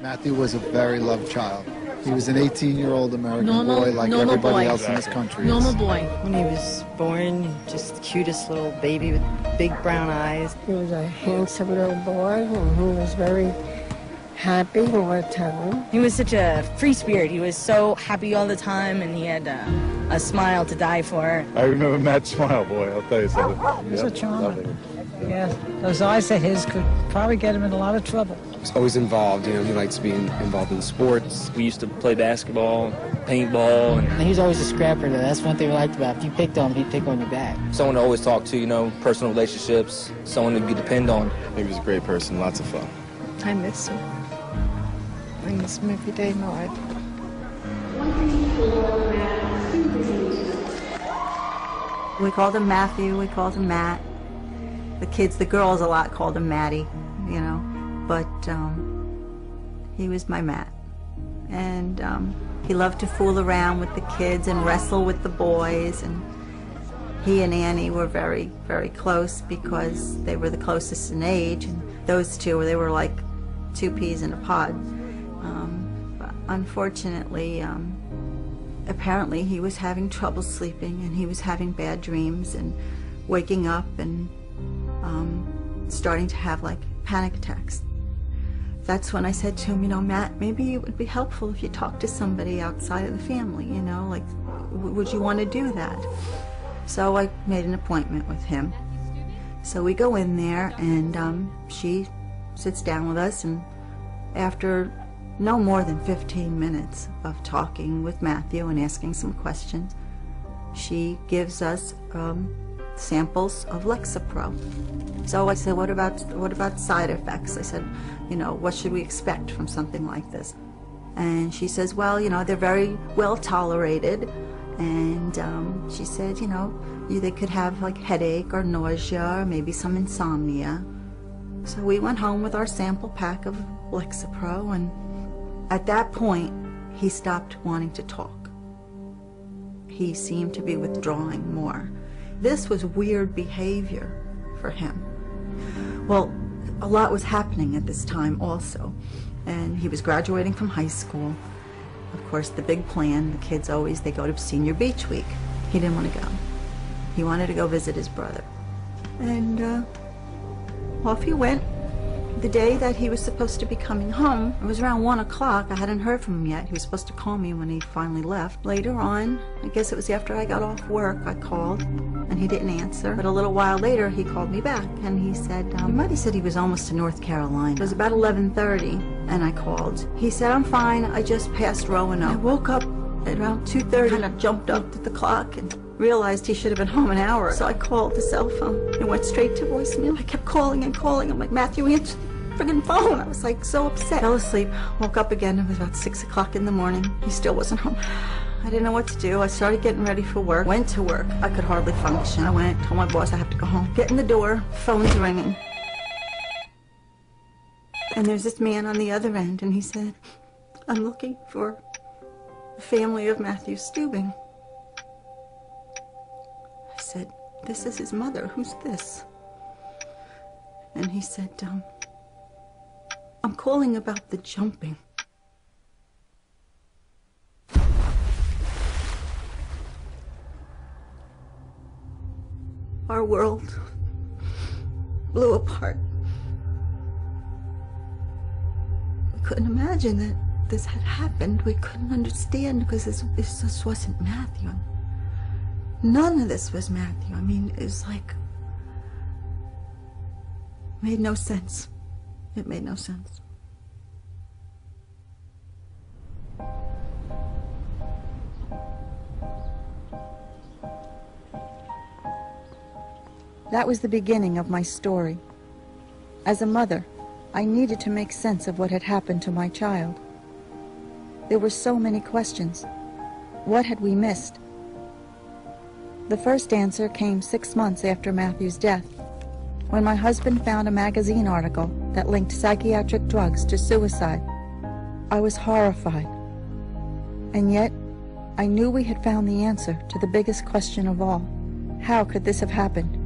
Matthew was a very loved child. He was an 18-year-old American boy like normal everybody boy. else in this country. Normal is. boy. When he was born, just the cutest little baby with big brown eyes. He was a handsome little boy who was very happy all the time. He was such a free spirit. He was so happy all the time, and he had a smile to die for. I remember Matt's smile, boy, I'll tell you something. He was a charmer. Yeah, those eyes of his could probably get him in a lot of trouble. He was always involved, you know, he likes being involved in sports. We used to play basketball, paintball. And he was always a scrapper, though. That's one thing we liked about him. If you picked on him, he'd pick on your back. Someone to always talk to, you know, personal relationships, someone to depend on. He was a great person, lots of fun. I miss him. I miss him every day of my life. We called him Matthew, we called him Matt. The kids, the girls a lot called him Matty, you know, but he was my Matt. And he loved to fool around with the kids and wrestle with the boys, and he and Annie were very, very close because they were the closest in age, and those two, they were like two peas in a pod. But unfortunately, apparently he was having trouble sleeping, and he was having bad dreams and waking up and starting to have like panic attacks. That's when I said to him, you know, Matt, maybe it would be helpful if you talked to somebody outside of the family, you know, like, would you want to do that? So I made an appointment with him. So we go in there, and she sits down with us, and after no more than 15 minutes of talking with Matthew and asking some questions, she gives us samples of Lexapro. So I said, what about side effects? I said, you know, what should we expect from something like this? And she says, well, you know, they're very well tolerated. And she said, you know, they could have like headache or nausea or maybe some insomnia. So we went home with our sample pack of Lexapro, and at that point, he stopped wanting to talk. He seemed to be withdrawing more. This was weird behavior for him. Well, a lot was happening at this time also, and he was graduating from high school. Of course, the big plan, the kids always, they go to Senior Beach Week. He didn't want to go. He wanted to go visit his brother. And off he went. The day that he was supposed to be coming home, it was around 1 o'clock. I hadn't heard from him yet. He was supposed to call me when he finally left. Later on, I guess it was after I got off work, I called, and he didn't answer. But a little while later, he called me back, and he said, he might have said he was almost to North Carolina. It was about 11:30, and I called. He said, I'm fine, I just passed Roanoke. I woke up at around 2:30, and I jumped up at the clock, and realized he should have been home an hour ago. So I called the cell phone. It went straight to voicemail. I kept calling and calling. I'm like, Matthew, answer the friggin' phone. I was like so upset. Fell asleep, woke up again. It was about 6 o'clock in the morning. He still wasn't home. I didn't know what to do. I started getting ready for work. Went to work. I could hardly function. I went, told my boss I have to go home. Get in the door, phone's ringing. And there's this man on the other end, and he said, I'm looking for the family of Matthew Stubing. I said, this is his mother. Who's this? And he said, I'm calling about the jumping. Our world blew apart. We couldn't imagine that this had happened. We couldn't understand because this just wasn't Matthew. None of this was Matthew. I mean, it was like, made no sense. It made no sense. That was the beginning of my story. As a mother, I needed to make sense of what had happened to my child. There were so many questions. What had we missed? The first answer came 6 months after Matthew's death, when my husband found a magazine article that linked psychiatric drugs to suicide. I was horrified. And yet, I knew we had found the answer to the biggest question of all. How could this have happened?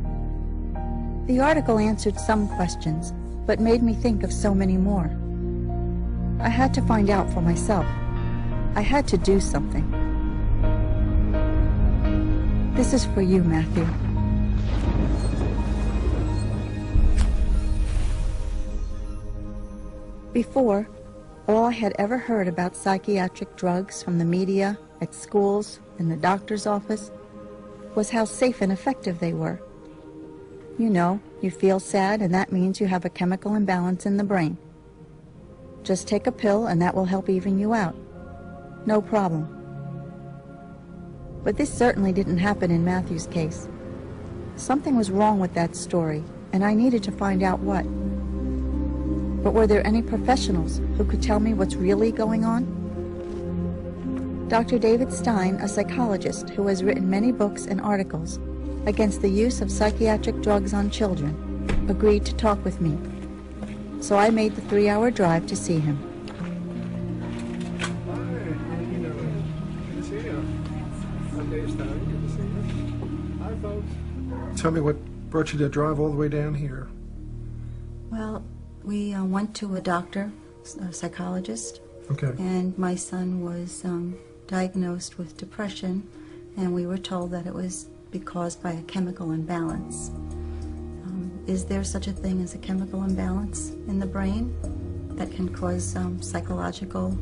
The article answered some questions, but made me think of so many more. I had to find out for myself. I had to do something. This is for you, Matthew. Before, all I had ever heard about psychiatric drugs from the media, at schools, in the doctor's office, was how safe and effective they were. You know, you feel sad and that means you have a chemical imbalance in the brain. Just take a pill and that will help even you out. No problem. But this certainly didn't happen in Matthew's case. Something was wrong with that story, and I needed to find out what. But were there any professionals who could tell me what's really going on? Dr. David Stein, a psychologist who has written many books and articles against the use of psychiatric drugs on children, agreed to talk with me. So I made the 3-hour drive to see him. Tell me what brought you to drive all the way down here. Well, we went to a doctor, a psychologist, Okay. and my son was diagnosed with depression, and we were told that it was caused by a chemical imbalance. Is there such a thing as a chemical imbalance in the brain that can cause psychological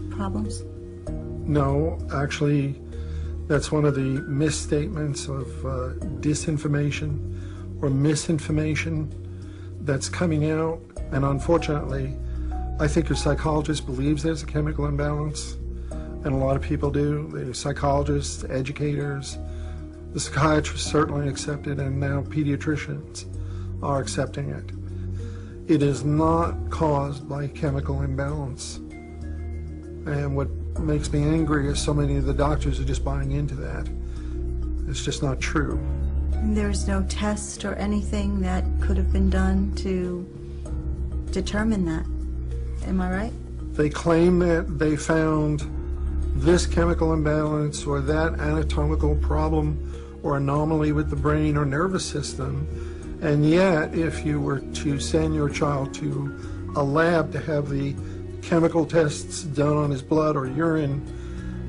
problems? No, actually, that's one of the misstatements of disinformation or misinformation that's coming out, and unfortunately, I think your psychologist believes there's a chemical imbalance, and a lot of people do. The psychologists, educators, the psychiatrists certainly accept it, and now pediatricians are accepting it. It is not caused by chemical imbalance. And what makes me angry is so many of the doctors are just buying into that. It's just not true. And there's no test or anything that could have been done to determine that. Am I right? They claim that they found this chemical imbalance or that anatomical problem or anomaly with the brain or nervous system, and yet if you were to send your child to a lab to have the chemical tests done on his blood or urine,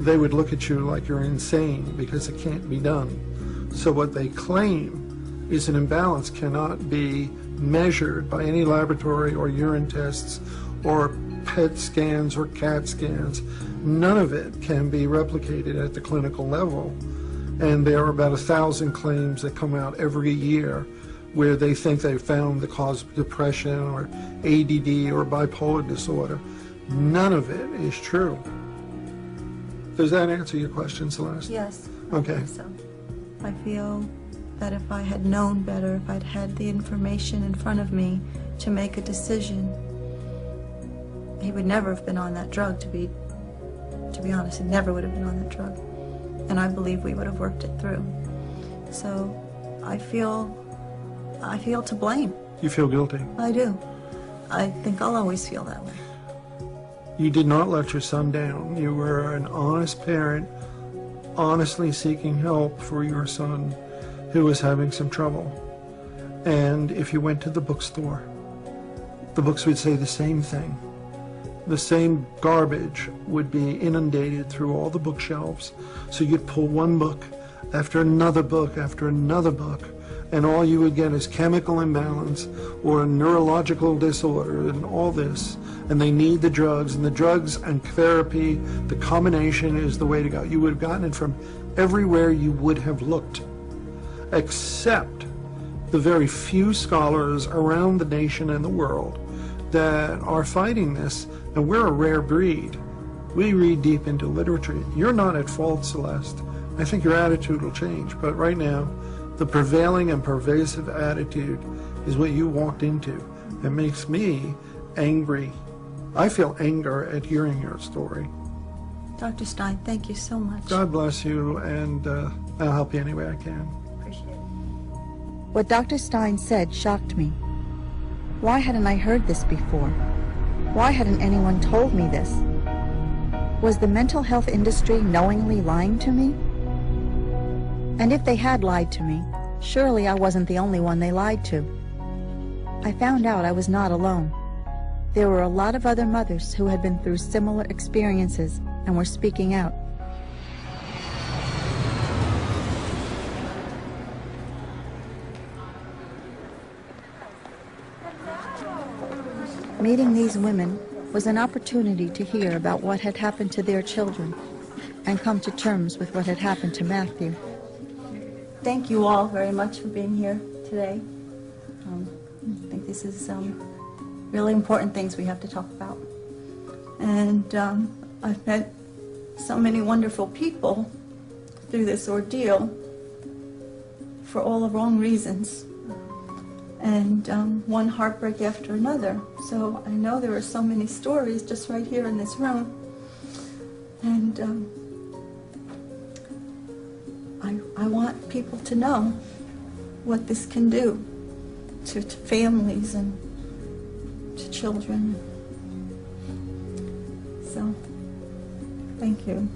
they would look at you like you're insane because it can't be done. So what they claim is an imbalance cannot be measured by any laboratory or urine tests or PET scans or CAT scans. None of it can be replicated at the clinical level. And there are about 1,000 claims that come out every year where they think they found the cause of depression or ADD or bipolar disorder. None of it is true. Does that answer your question, Celeste? Yes. Okay. I think so. I feel that if I had known better, if I'd had the information in front of me to make a decision, he would never have been on that drug, to be honest. He never would have been on that drug. And I believe we would have worked it through. So I feel to blame. You feel guilty? I do. I think I'll always feel that way. You did not let your son down. You were an honest parent, honestly seeking help for your son who was having some trouble. And if you went to the bookstore, the books would say the same thing. The same garbage would be inundated through all the bookshelves. So you'd pull one book after another book after another book, and all you would get is chemical imbalance or a neurological disorder and all this. And they need the drugs, and the drugs and therapy, the combination is the way to go. You would have gotten it from everywhere you would have looked, except the very few scholars around the nation and the world that are fighting this. And we're a rare breed. We read deep into literature. You're not at fault, Celeste. I think your attitude will change. But right now, the prevailing and pervasive attitude is what you walked into. It makes me angry. I feel anger at hearing your story. Dr. Stein, thank you so much. God bless you, and I'll help you any way I can. Appreciate it. What Dr. Stein said shocked me. Why hadn't I heard this before? Why hadn't anyone told me this? Was the mental health industry knowingly lying to me? And if they had lied to me, surely I wasn't the only one they lied to. I found out I was not alone. There were a lot of other mothers who had been through similar experiences and were speaking out. Meeting these women was an opportunity to hear about what had happened to their children and come to terms with what had happened to Matthew. Thank you all very much for being here today. I think this is really important things we have to talk about. And I've met so many wonderful people through this ordeal for all the wrong reasons. And one heartbreak after another. So I know there are so many stories just right here in this room. And I want people to know what this can do to families and to children. So thank you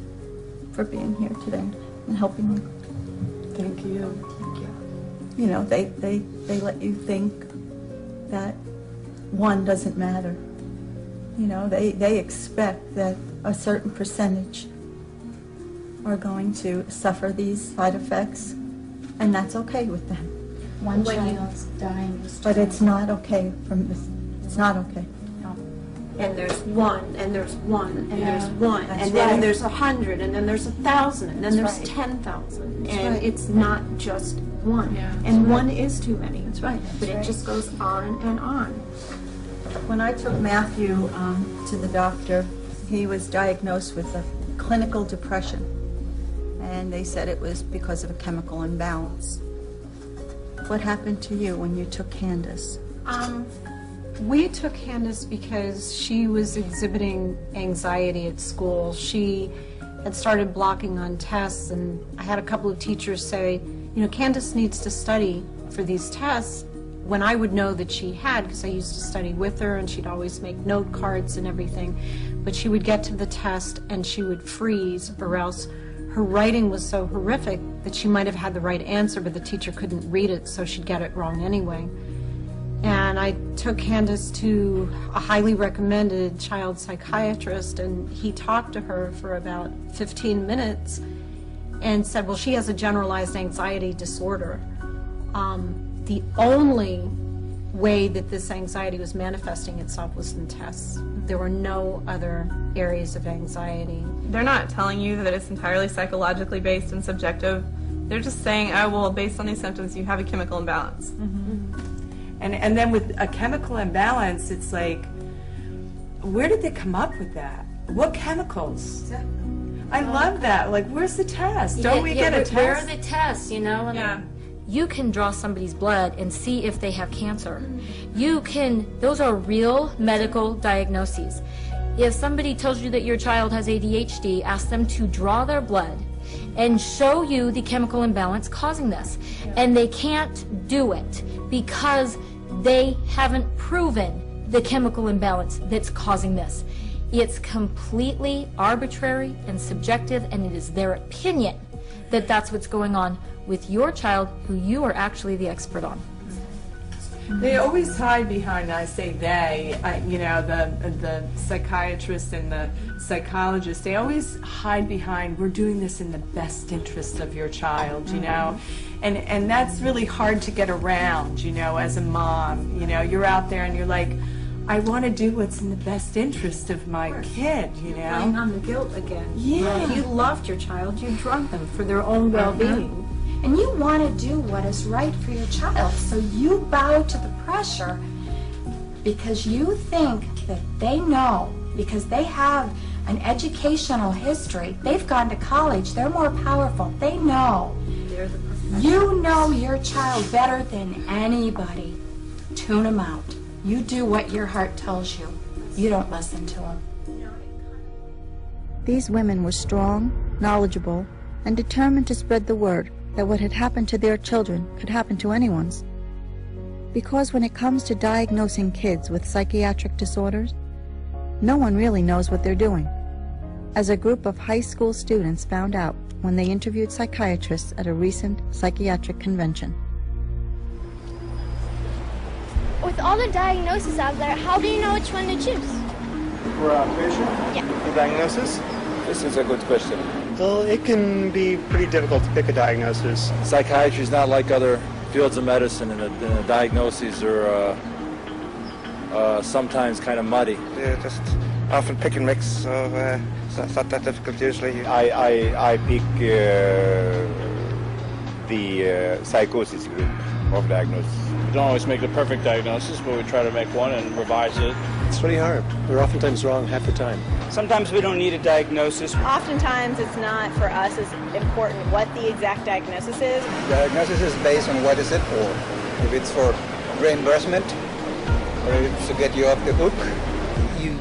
for being here today and helping me. Thank you. Thank you. You know, they let you think that one doesn't matter. You know, they expect that a certain percentage are going to suffer these side effects, and that's okay with them. One child's dying is But it's not okay from this. It's not okay. No. And there's one, and there's one, and there's one, That's and then right. there's 100, and then there's 1,000, and then That's there's right. 10,000, That's and right. it's not just one. Yeah, and right. one is too many. That's right. But it just goes on and on. When I took Matthew to the doctor, he was diagnosed with a clinical depression, and they said it was because of a chemical imbalance. What happened to you when you took Candace? We took Candace because she was exhibiting anxiety at school. She had started blocking on tests, and I had a couple of teachers say, you know, Candace needs to study for these tests, when I would know that she had, because I used to study with her, and she'd always make note cards and everything. But she would get to the test, and she would freeze, or else her writing was so horrific that she might have had the right answer, but the teacher couldn't read it, so she'd get it wrong anyway. And I took Candace to a highly recommended child psychiatrist, and he talked to her for about 15 minutes and said, well, she has a generalized anxiety disorder. The only way that this anxiety was manifesting itself was in tests. There were no other areas of anxiety. They're not telling you that it's entirely psychologically based and subjective. They're just saying, oh, well, based on these symptoms, you have a chemical imbalance. Mm-hmm. And then with a chemical imbalance, it's like, where did they come up with that? What chemicals? I love that. Like, where's the test? Don't we get a test? Where are the tests, you know? And you can draw somebody's blood and see if they have cancer. You can, those are real medical diagnoses. If somebody tells you that your child has ADHD, ask them to draw their blood and show you the chemical imbalance causing this. And they can't do it because they haven't proven the chemical imbalance that's causing this. It's completely arbitrary and subjective, and it is their opinion that that's what's going on with your child, who you are actually the expert on. They always hide behind, I say they, you know, the psychiatrist and the psychologist, they always hide behind, we're doing this in the best interest of your child, you know. And that's really hard to get around, you know, as a mom. You know, you're out there and you're like, I want to do what's in the best interest of my kid, you know. Playing on the guilt again. Yeah. If you loved your child, you drug them for their own well-being. And you want to do what is right for your child, so you bow to the pressure because you think that they know, because they have an educational history, they've gone to college, they're more powerful, they know. They're the professionals. You know your child better than anybody. Tune them out. You do what your heart tells you. You don't listen to them. These women were strong, knowledgeable, and determined to spread the word that what had happened to their children could happen to anyone's. Because when it comes to diagnosing kids with psychiatric disorders, no one really knows what they're doing, as a group of high school students found out when they interviewed psychiatrists at a recent psychiatric convention. With all the diagnoses out there, how do you know which one to choose? For a patient? Yeah. The diagnosis? This is a good question. Well, it can be pretty difficult to pick a diagnosis. Psychiatry is not like other fields of medicine, and the diagnoses are sometimes kind of muddy. Yeah, just often pick and mix, so it's not that difficult usually. I pick the psychosis group of diagnosis. We don't always make the perfect diagnosis, but we try to make one and revise it. It's pretty hard. We're oftentimes wrong half the time. Sometimes we don't need a diagnosis. Oftentimes it's not for us as important what the exact diagnosis is. Diagnosis is based on what is it for. If it's for reimbursement, or it's to get you off the hook. You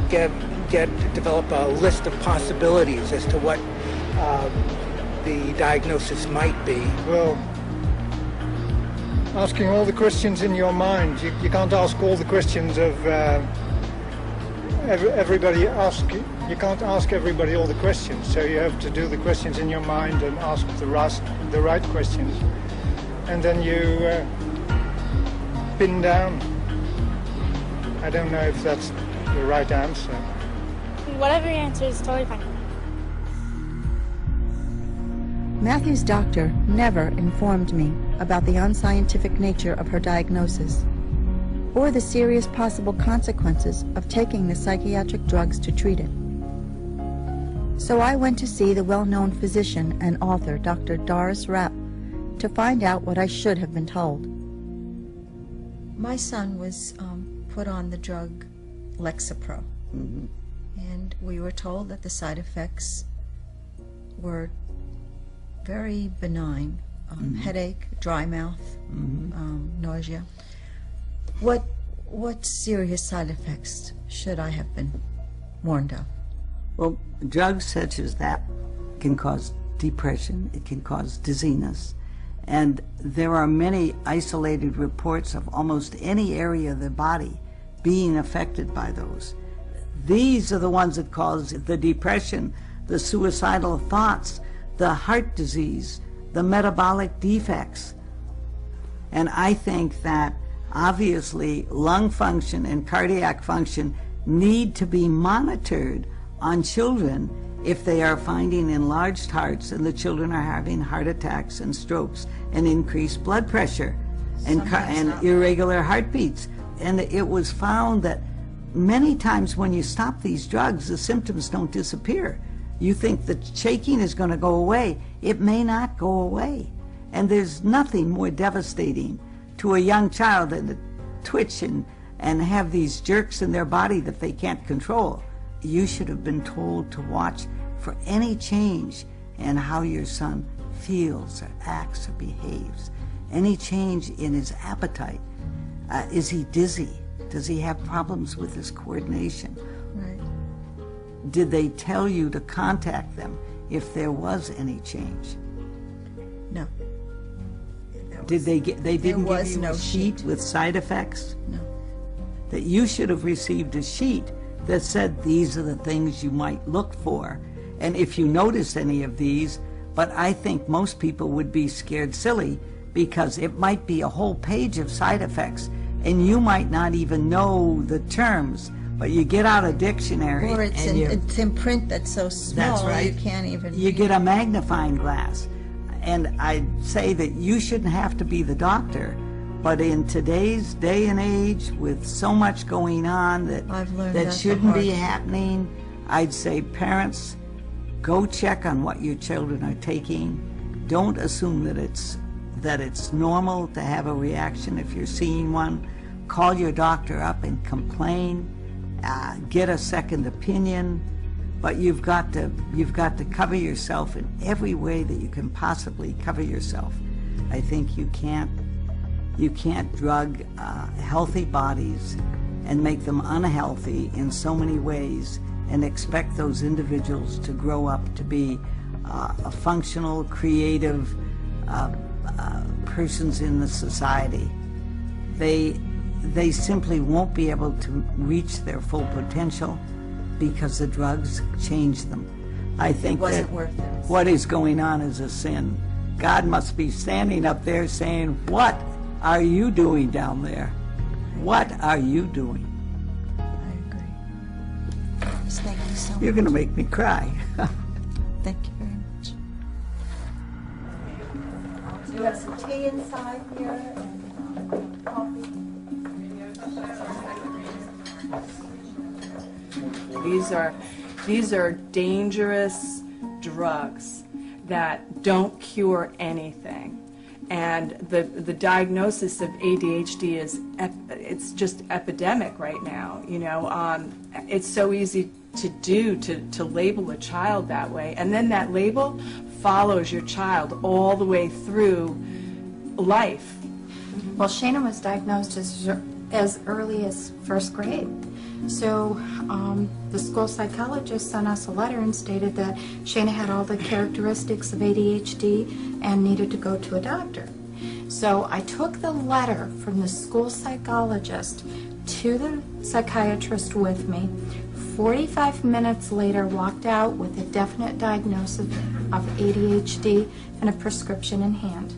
develop a list of possibilities as to what the diagnosis might be. Well, asking all the questions in your mind. You can't ask all the questions of everybody. You can't ask everybody all the questions. So you have to do the questions in your mind and ask the right questions, and then you pin down. I don't know if that's the right answer. Whatever your answer is, totally fine. Matthew's doctor never informed me about the unscientific nature of her diagnosis or the serious possible consequences of taking the psychiatric drugs to treat it. So I went to see the well-known physician and author, Dr. Doris Rapp, to find out what I should have been told. My son was put on the drug Lexapro, and we were told that the side effects were very benign, headache, dry mouth, nausea. What serious side effects should I have been warned of? Well, drugs such as that can cause depression, it can cause dizziness, and there are many isolated reports of almost any area of the body being affected by those. These are the ones that cause the depression, the suicidal thoughts, the heart disease, the metabolic defects. And I think that obviously lung function and cardiac function need to be monitored on children if they are finding enlarged hearts and the children are having heart attacks and strokes and increased blood pressure and irregular heartbeats. And it was found that many times when you stop these drugs, the symptoms don't disappear. You think the shaking is going to go away. It may not go away. And there's nothing more devastating to a young child than to twitch and have these jerks in their body that they can't control. You should have been told to watch for any change in how your son feels or acts or behaves. Any change in his appetite. Is he dizzy? Does he have problems with his coordination? Right. Did they tell you to contact them if there was any change? No. Did they didn't give you a sheet with side effects? No. That you should have received a sheet that said these are the things you might look for, and if you notice any of these. But I think most people would be scared silly because it might be a whole page of side effects and you might not even know the terms, but you get out a dictionary. Or it's in print that's so small that's right. You can't even You get a magnifying glass. And I'd say that you shouldn't have to be the doctor, but in today's day and age with so much going on that shouldn't be happening, I'd say parents, go check on what your children are taking. Don't assume that it's normal to have a reaction if you're seeing one. Call your doctor up and complain. Get a second opinion. But you've got to cover yourself in every way that you can possibly cover yourself. I think you can't drug healthy bodies and make them unhealthy in so many ways and expect those individuals to grow up to be a functional, creative persons in the society. They simply won't be able to reach their full potential because the drugs change them. I think it wasn't worth it. What is going on is a sin. God must be standing up there saying, what are you doing down there? What are you doing? I agree. Thank you so much. You're going to make me cry. Thank you very much. You have some tea inside here and coffee. These are dangerous drugs that don't cure anything. And the diagnosis of ADHD it's just epidemic right now. You know, it's so easy to do to label a child that way, and then that label follows your child all the way through life. Well, Shana was diagnosed as early as first grade. So the school psychologist sent us a letter and stated that Shana had all the characteristics of ADHD and needed to go to a doctor. So I took the letter from the school psychologist to the psychiatrist with me. 45 minutes later, walked out with a definite diagnosis of ADHD and a prescription in hand.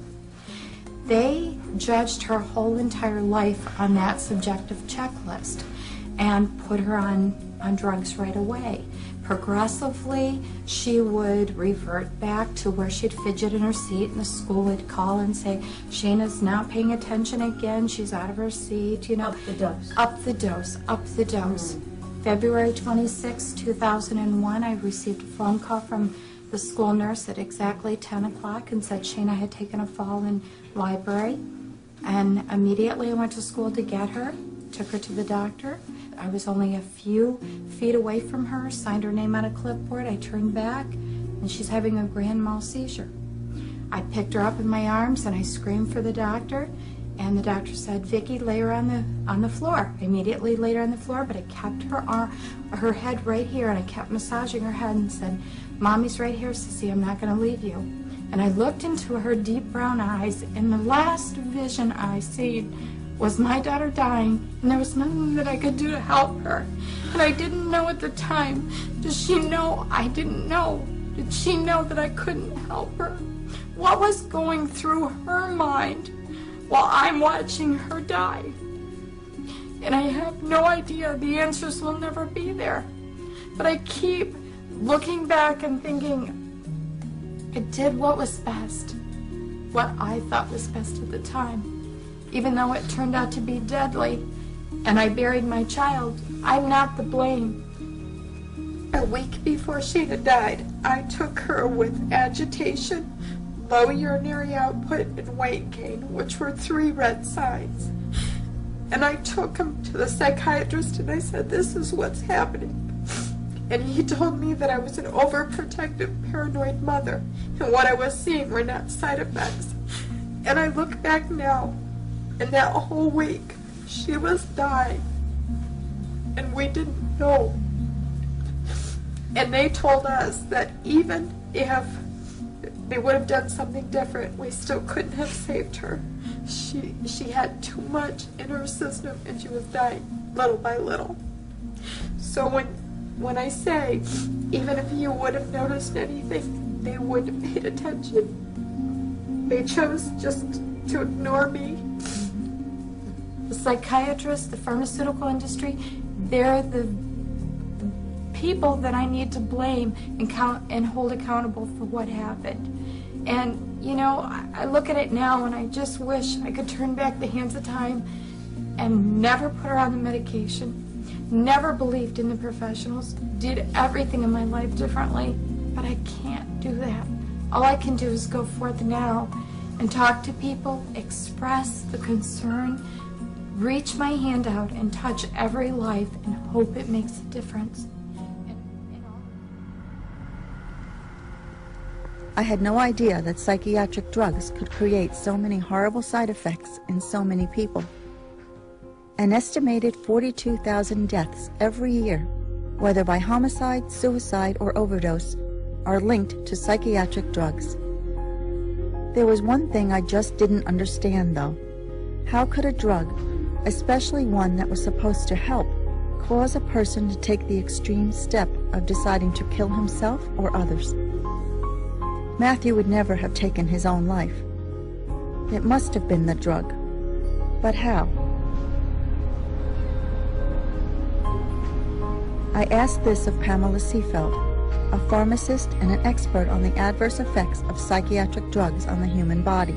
They judged her whole entire life on that subjective checklist and put her on drugs right away. Progressively, she would revert back to where she'd fidget in her seat, and the school would call and say, Shana's not paying attention again, she's out of her seat, you know. Up the dose. Up the dose, up the dose. February 26, 2001, I received a phone call from the school nurse at exactly 10 o'clock and said Shana had taken a fall in library. And immediately I went to school to get her, took her to the doctor. I was only a few feet away from her, signed her name on a clipboard. I turned back, and she's having a grand mal seizure. I picked her up in my arms, and I screamed for the doctor, and the doctor said, Vicki, lay her on the floor. I immediately laid her on the floor, but I kept her head right here, and I kept massaging her head and said, Mommy's right here, Sissy, I'm not going to leave you. And I looked into her deep brown eyes, and the last vision I seen was my daughter dying, and there was nothing that I could do to help her. And I didn't know at the time. Does she know? I didn't know. Did she know that I couldn't help her? What was going through her mind while I'm watching her die? And I have no idea. The answers will never be there. But I keep looking back and thinking, I did what was best, what I thought was best at the time. Even though it turned out to be deadly, and I buried my child, I'm not the blame. A week before Shana died, I took her with agitation, low urinary output, and weight gain, which were 3 red signs. And I took him to the psychiatrist and I said, this is what's happening. And he told me that I was an overprotective, paranoid mother, and what I was seeing were not side effects. And I look back now, and that whole week, she was dying, and we didn't know. And they told us that even if they would have done something different, we still couldn't have saved her. She had too much in her system, and she was dying little by little. So when I say, even if you would have noticed anything, they wouldn't have paid attention. They chose just to ignore me. The psychiatrists, the pharmaceutical industry, they're the people that I need to blame and hold accountable for what happened. And, you know, I look at it now and I just wish I could turn back the hands of time and never put her on the medication, never believed in the professionals, did everything in my life differently, but I can't do that. All I can do is go forth now and talk to people, express the concern, reach my hand out and touch every life and hope it makes a difference. I had no idea that psychiatric drugs could create so many horrible side effects in so many people. An estimated 42,000 deaths every year, whether by homicide, suicide, or overdose, are linked to psychiatric drugs. There was one thing I just didn't understand, though. How could a drug, especially one that was supposed to help, cause a person to take the extreme step of deciding to kill himself or others? Matthew would never have taken his own life. It must have been the drug. But how? I asked this of Pamela Seefeld, a pharmacist and an expert on the adverse effects of psychiatric drugs on the human body.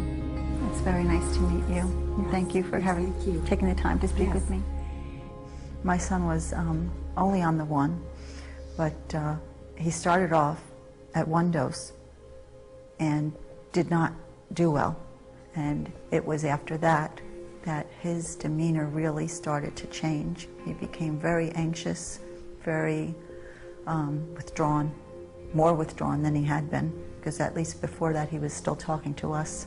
It's very nice to meet you. And thank you for taking the time to speak with me. My son was only on the one, but he started off at one dose and did not do well. And it was after that that his demeanor really started to change. He became very anxious, very withdrawn, more withdrawn than he had been, because at least before that he was still talking to us.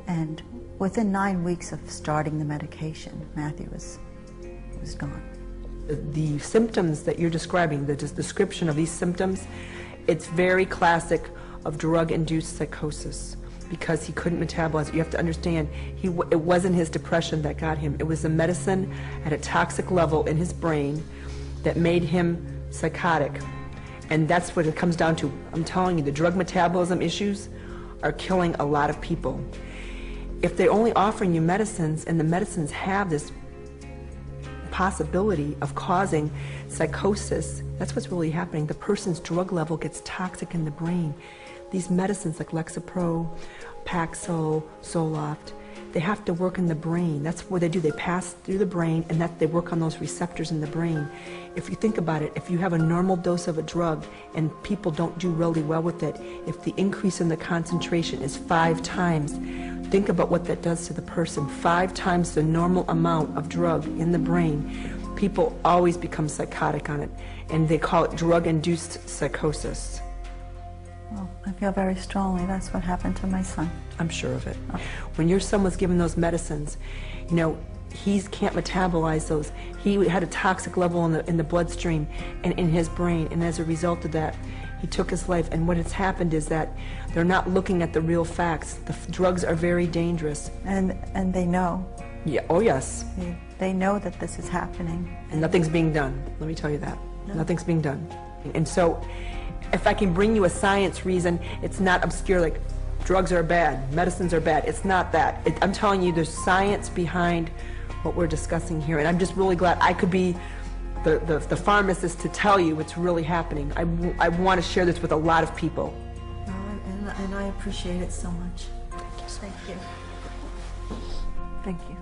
And within 9 weeks of starting the medication, Matthew was gone. The symptoms that you're describing, the description of these symptoms, it's very classic of drug-induced psychosis, because he couldn't metabolize it. You have to understand, it wasn't his depression that got him. It was the medicine at a toxic level in his brain that made him psychotic. And that's what it comes down to. I'm telling you, the drug metabolism issues are killing a lot of people. If they're only offering you medicines, and the medicines have this possibility of causing psychosis, that's what's really happening. The person's drug level gets toxic in the brain. These medicines like Lexapro, Paxil, Zoloft, they have to work in the brain. That's what they do. They pass through the brain, and that they work on those receptors in the brain. If you think about it, if you have a normal dose of a drug and people don't do really well with it, if the increase in the concentration is 5 times, think about what that does to the person. 5 times the normal amount of drug in the brain. People always become psychotic on it, and they call it drug-induced psychosis. Well, I feel very strongly that's what happened to my son. I'm sure of it. When your son was given those medicines, you know, he can't metabolize those. He had a toxic level in the bloodstream and in his brain, and as a result of that, he took his life. And what has happened is that they're not looking at the real facts. The drugs are very dangerous. And they know. Yeah. Oh, yes. They know that this is happening. And nothing's being done. Let me tell you that. No. Nothing's being done. And so, if I can bring you a science reason, it's not obscure like drugs are bad, medicines are bad. It's not that. I'm telling you, there's science behind what we're discussing here, and I'm just really glad I could be the pharmacist to tell you what's really happening. I want to share this with a lot of people. And I appreciate it so much. Thank you. Thank you.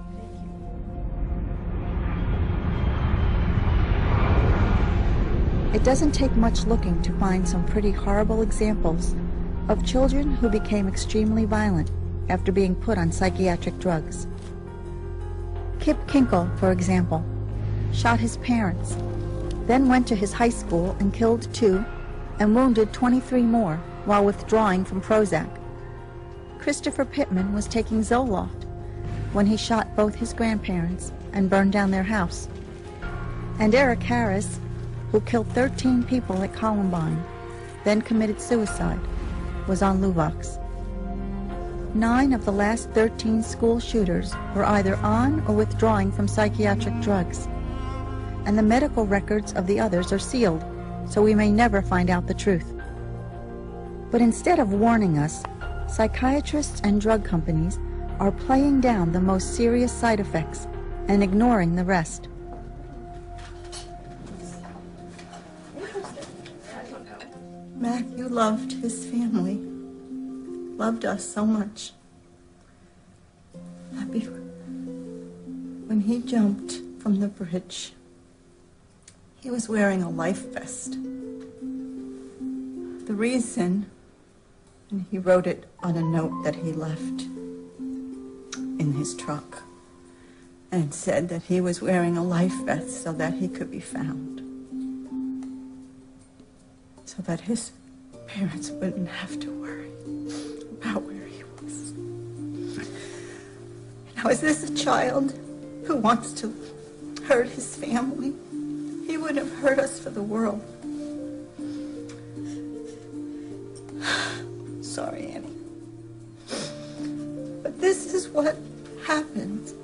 It doesn't take much looking to find some pretty horrible examples of children who became extremely violent after being put on psychiatric drugs. Kip Kinkle, for example, shot his parents, then went to his high school and killed 2 and wounded 23 more while withdrawing from Prozac. Christopher Pittman was taking Zoloft when he shot both his grandparents and burned down their house. And Eric Harris, who killed 13 people at Columbine, then committed suicide, was on Luvox. 9 of the last 13 school shooters were either on or withdrawing from psychiatric drugs, and the medical records of the others are sealed, so we may never find out the truth. But instead of warning us, psychiatrists and drug companies are playing down the most serious side effects and ignoring the rest. Matthew loved his family, loved us so much. When he jumped from the bridge, he was wearing a life vest. The reason, and he wrote it on a note that he left in his truck, and said that he was wearing a life vest so that he could be found, so that his parents wouldn't have to worry about where he was. Now, is this a child who wants to hurt his family? He wouldn't have hurt us for the world. Sorry, Annie. But this is what happens.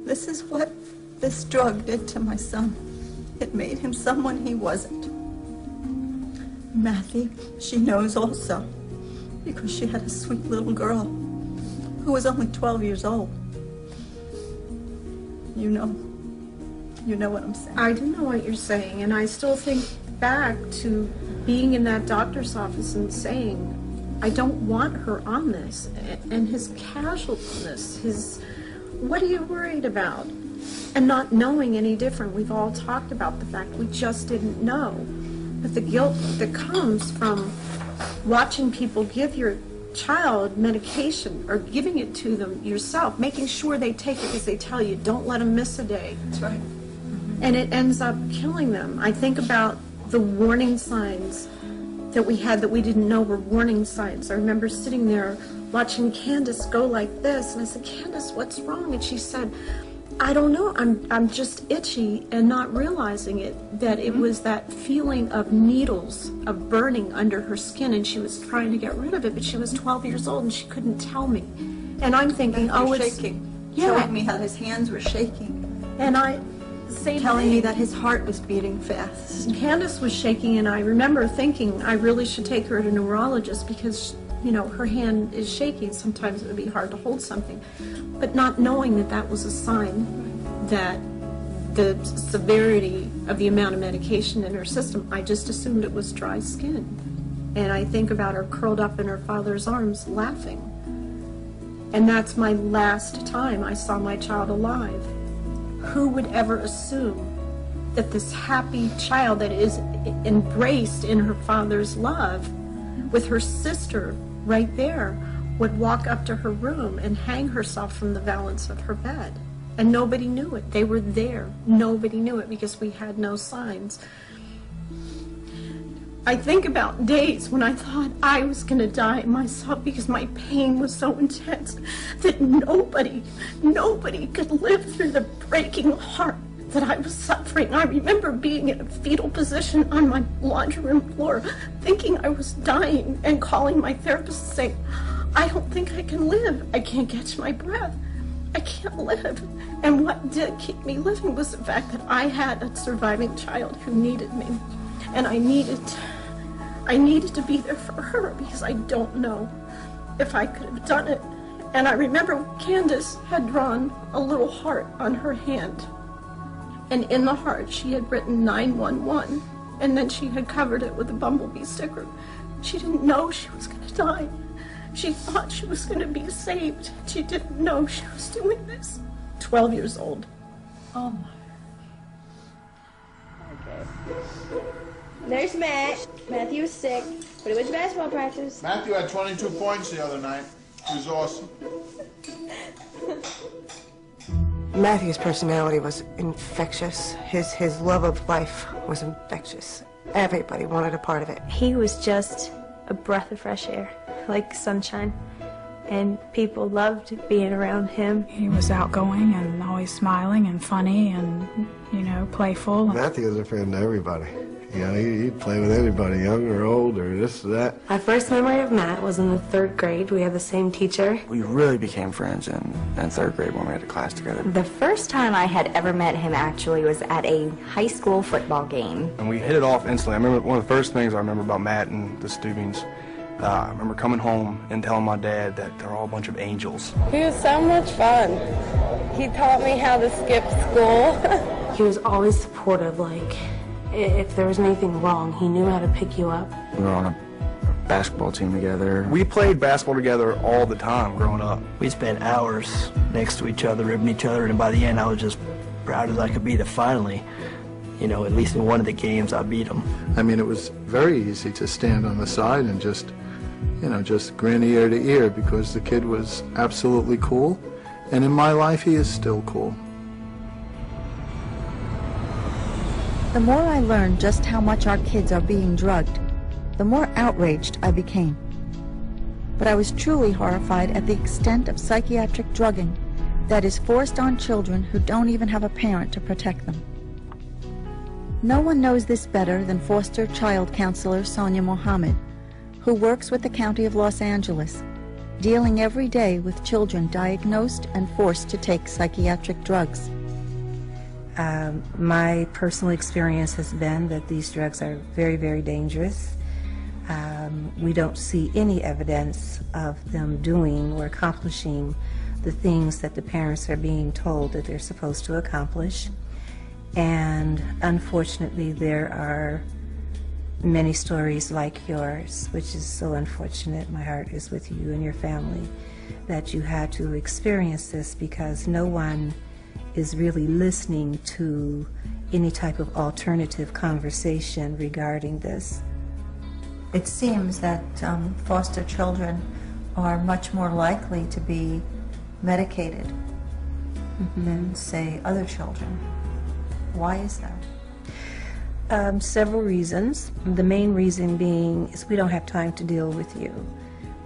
This is what this drug did to my son. It made him someone he wasn't. Matthew, she knows also, because she had a sweet little girl who was only 12 years old. You know, You know what I'm saying? I do know what you're saying, and I still think back to being in that doctor's office and saying, I don't want her on this, and his casualness, his, what are you worried about? And not knowing any different. We've all talked about the fact we just didn't know. But the guilt that comes from watching people give your child medication or giving it to them yourself, making sure they take it because they tell you, don't let them miss a day. That's right. And it ends up killing them. I think about the warning signs that we had that we didn't know were warning signs. I remember sitting there watching Candace go like this, and I said, Candace, what's wrong? And she said, I don't know, I'm just itchy, and not realizing it, that it was that feeling of needles, of burning under her skin, and she was trying to get rid of it, but she was 12 years old and she couldn't tell me. And I'm thinking, oh, it's shaking. Yeah. Showing me how his hands were shaking. And I telling me that his heart was beating fast. Candace was shaking, and I remember thinking I really should take her to a neurologist because, you know, her hand is shaking. Sometimes it would be hard to hold something. But not knowing that that was a sign that the severity of the amount of medication in her system, I just assumed it was dry skin. And I think about her curled up in her father's arms laughing. And that's my last time I saw my child alive. Who would ever assume that this happy child that is embraced in her father's love with her sister right there would walk up to her room and hang herself from the valance of her bed? And nobody knew it. They were there. Nobody knew it because we had no signs. I think about days when I thought I was going to die myself because my pain was so intense that nobody could live through the breaking heart that I was suffering. I remember being in a fetal position on my laundry room floor, thinking I was dying, and calling my therapist and saying, I don't think I can live. I can't catch my breath. I can't live. And what did keep me living was the fact that I had a surviving child who needed me. And I needed to be there for her because I don't know if I could have done it. And I remember Candace had drawn a little heart on her hand. And in the heart she had written 911. And then she had covered it with a bumblebee sticker. She didn't know she was going to die. She thought she was going to be saved. She didn't know she was doing this. 12 years old. Oh my. Okay. There's Matt. Matthew was sick, but he went to basketball practice. Matthew had 22 points the other night. He was awesome. Matthew's personality was infectious. His love of life was infectious. Everybody wanted a part of it. He was just a breath of fresh air, like sunshine, and people loved being around him. He was outgoing and always smiling and funny and, you know, playful. Matthew was a friend to everybody. You know, he'd play with anybody, young or old or this or that. My first memory of Matt was in the 3rd grade. We had the same teacher. We really became friends in 3rd grade when we had a class together. The first time I had ever met him actually was at a high school football game. And we hit it off instantly. I remember one of the first things I remember about Matt and the Steubings. I remember coming home and telling my dad that they're all a bunch of angels. He was so much fun. He taught me how to skip school. He was always supportive, like, if there was anything wrong, he knew how to pick you up. We were on a basketball team together. We played basketball together all the time growing up. We spent hours next to each other, ribbing each other, and by the end I was just proud as I could be to finally, you know, at least in one of the games I beat him. I mean, it was very easy to stand on the side and just, you know, just grin ear to ear because the kid was absolutely cool. And in my life, he is still cool. The more I learned just how much our kids are being drugged, the more outraged I became. But I was truly horrified at the extent of psychiatric drugging that is forced on children who don't even have a parent to protect them. No one knows this better than foster child counselor Sonia Mohammed, who works with the County of Los Angeles, dealing every day with children diagnosed and forced to take psychiatric drugs. My personal experience has been that these drugs are very, very dangerous. We don't see any evidence of them doing or accomplishing the things that the parents are being told that they're supposed to accomplish. And unfortunately, there are many stories like yours, which is so unfortunate. My heart is with you and your family that you had to experience this, because no one is really listening to any type of alternative conversation regarding this. It seems that foster children are much more likely to be medicated than, say, other children. Why is that? Several reasons. The main reason being is we don't have time to deal with you.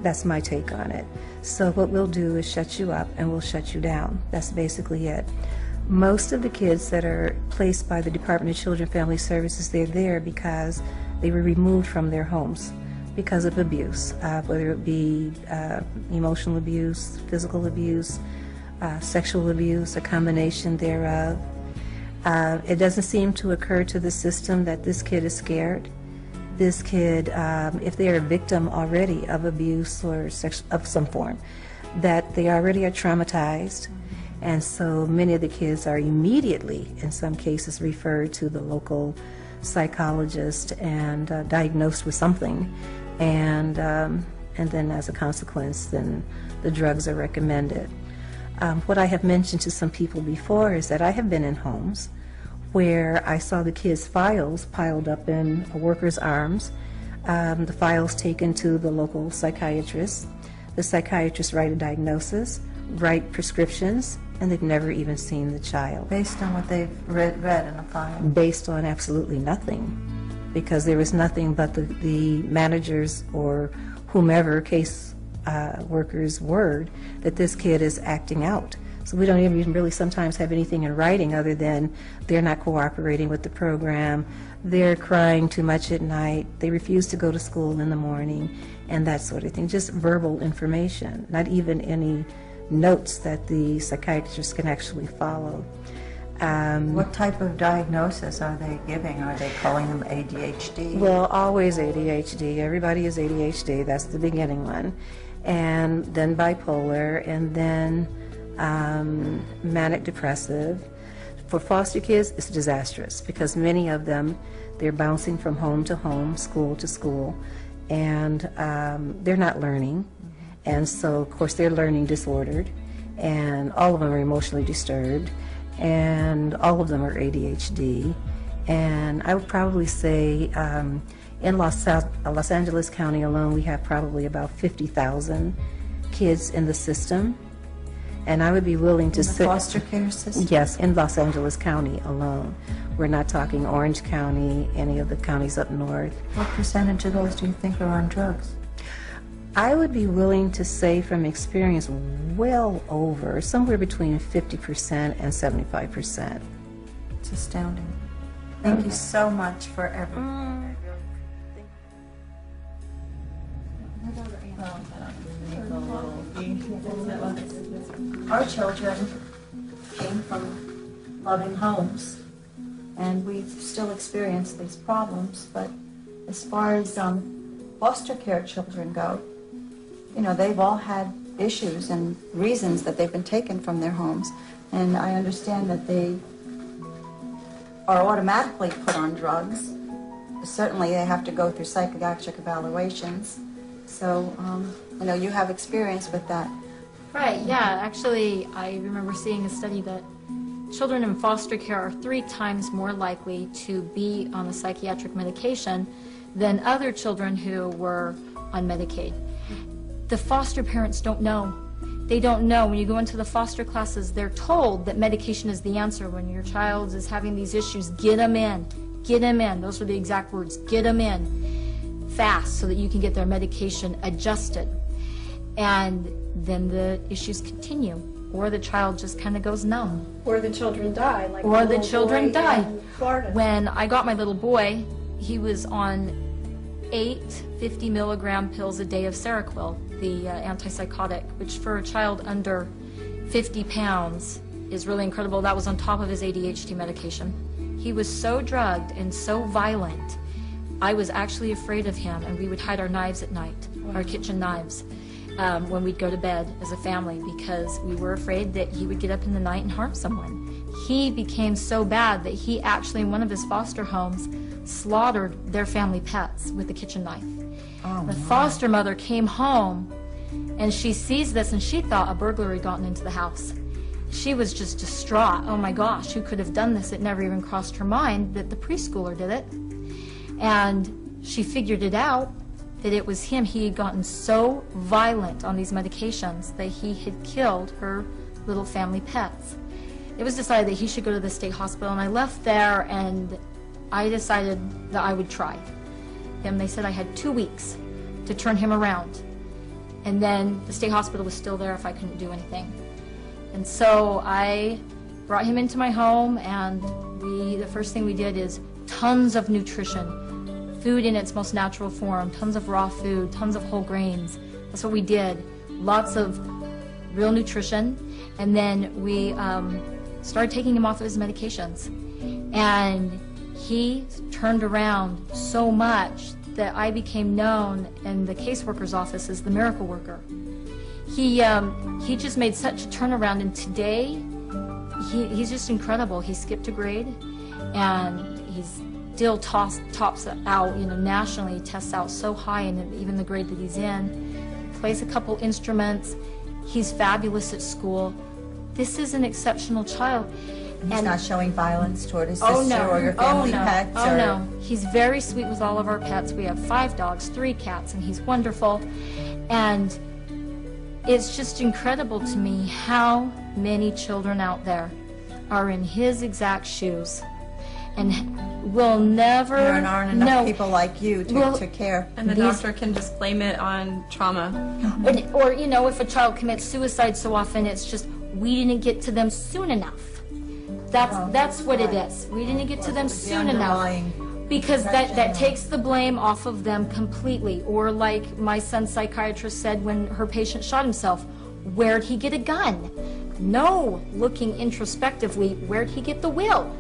That's my take on it. So what we'll do is shut you up and we'll shut you down. That's basically it. Most of the kids that are placed by the Department of Children and Family Services, they're there because they were removed from their homes because of abuse, whether it be emotional abuse, physical abuse, sexual abuse, a combination thereof. It doesn't seem to occur to the system that this kid is scared. This kid, if they are a victim already of abuse or of some form, that they already are traumatized. And so many of the kids are immediately, in some cases, referred to the local psychologist and diagnosed with something. And then as a consequence, then the drugs are recommended. What I have mentioned to some people before is that I have been in homes where I saw the kids' files piled up in a worker's arms, the files taken to the local psychiatrist. The psychiatrist write a diagnosis, write prescriptions, and they've never even seen the child. Based on what they've read in the file? Based on absolutely nothing, because there was nothing but the manager's or whomever case worker's word that this kid is acting out. So we don't even really sometimes have anything in writing other than they're not cooperating with the program, they're crying too much at night, they refuse to go to school in the morning, and that sort of thing. Just verbal information, not even any notes that the psychiatrist can actually follow. What type of diagnosis are they giving? Are they calling them ADHD? Well, always ADHD. Everybody is ADHD. That's the beginning one. And then bipolar, and then manic depressive. For foster kids, it's disastrous because many of them, they're bouncing from home to home, school to school, and they're not learning. And so, of course, they're learning disordered, and all of them are emotionally disturbed, and all of them are ADHD. And I would probably say in Los Angeles County alone, we have probably about 50,000 kids in the system. And I would be willing to say... In the foster care system? Yes, in Los Angeles County alone. We're not talking Orange County, any of the counties up north. What percentage of those do you think are on drugs? I would be willing to say from experience well over, somewhere between 50% and 75%. It's astounding. Thank you so much for everything. Our children came from loving homes, and we've still experienced these problems, but as far as foster care children go, you know, they've all had issues and reasons that they've been taken from their homes, and I understand that they are automatically put on drugs. Certainly they have to go through psychiatric evaluations, so you know, you have experience with that. Right, yeah. Actually, I remember seeing a study that children in foster care are 3 times more likely to be on the psychiatric medication than other children who were on Medicaid. The foster parents don't know. They don't know. When you go into the foster classes, they're told that medication is the answer. When your child is having these issues, get them in. Get them in. Those are the exact words. Get them in fast so that you can get their medication adjusted. And then the issues continue, or the child just kind of goes numb. Or the children die, like or the children die. Florida. When I got my little boy, he was on 8 50-milligram pills a day of Circulate, the antipsychotic, which for a child under 50 pounds is really incredible. That was on top of his ADHD medication. He was so drugged and so violent, I was actually afraid of him, and we would hide our knives at night, our kitchen knives. When we'd go to bed as a family, because we were afraid that he would get up in the night and harm someone. he became so bad that he actually, in one of his foster homes, slaughtered their family pets with a kitchen knife. The foster mother came home, and she sees this, and she thought a burglar had gotten into the house. She was just distraught. Oh my gosh, who could have done this? It never even crossed her mind that the preschooler did it. And she figured it out, that it was him. He had gotten so violent on these medications that he had killed her little family pets. It was decided that he should go to the state hospital, and I left there, and I decided that I would try. And they said I had 2 weeks to turn him around. And then the state hospital was still there if I couldn't do anything. And so I brought him into my home, and the first thing we did is tons of nutrition, food in its most natural form, tons of raw food, tons of whole grains. That's what we did. Lots of real nutrition. And then we started taking him off of his medications. And he turned around so much that I became known in the caseworker's office as the miracle worker. He just made such a turnaround, and today he's just incredible. He skipped a grade, and he's still tops out, nationally, tests out so high in even the grade that he's in. Plays a couple instruments. He's fabulous at school. This is an exceptional child. He's not showing violence toward his sister or your family pets? Oh, no. He's very sweet with all of our pets. We have 5 dogs, 3 cats, and he's wonderful. And it's just incredible to me how many children out there are in his exact shoes and will never... There aren't enough people like you to care. And the doctor can just blame it on trauma. Or, if a child commits suicide so often, it's just, we didn't get to them soon enough. That's what it is. We didn't get to them soon enough. Because that takes the blame off of them completely. Or like my son's psychiatrist said when her patient shot himself, where'd he get a gun? No, looking introspectively, where'd he get the will?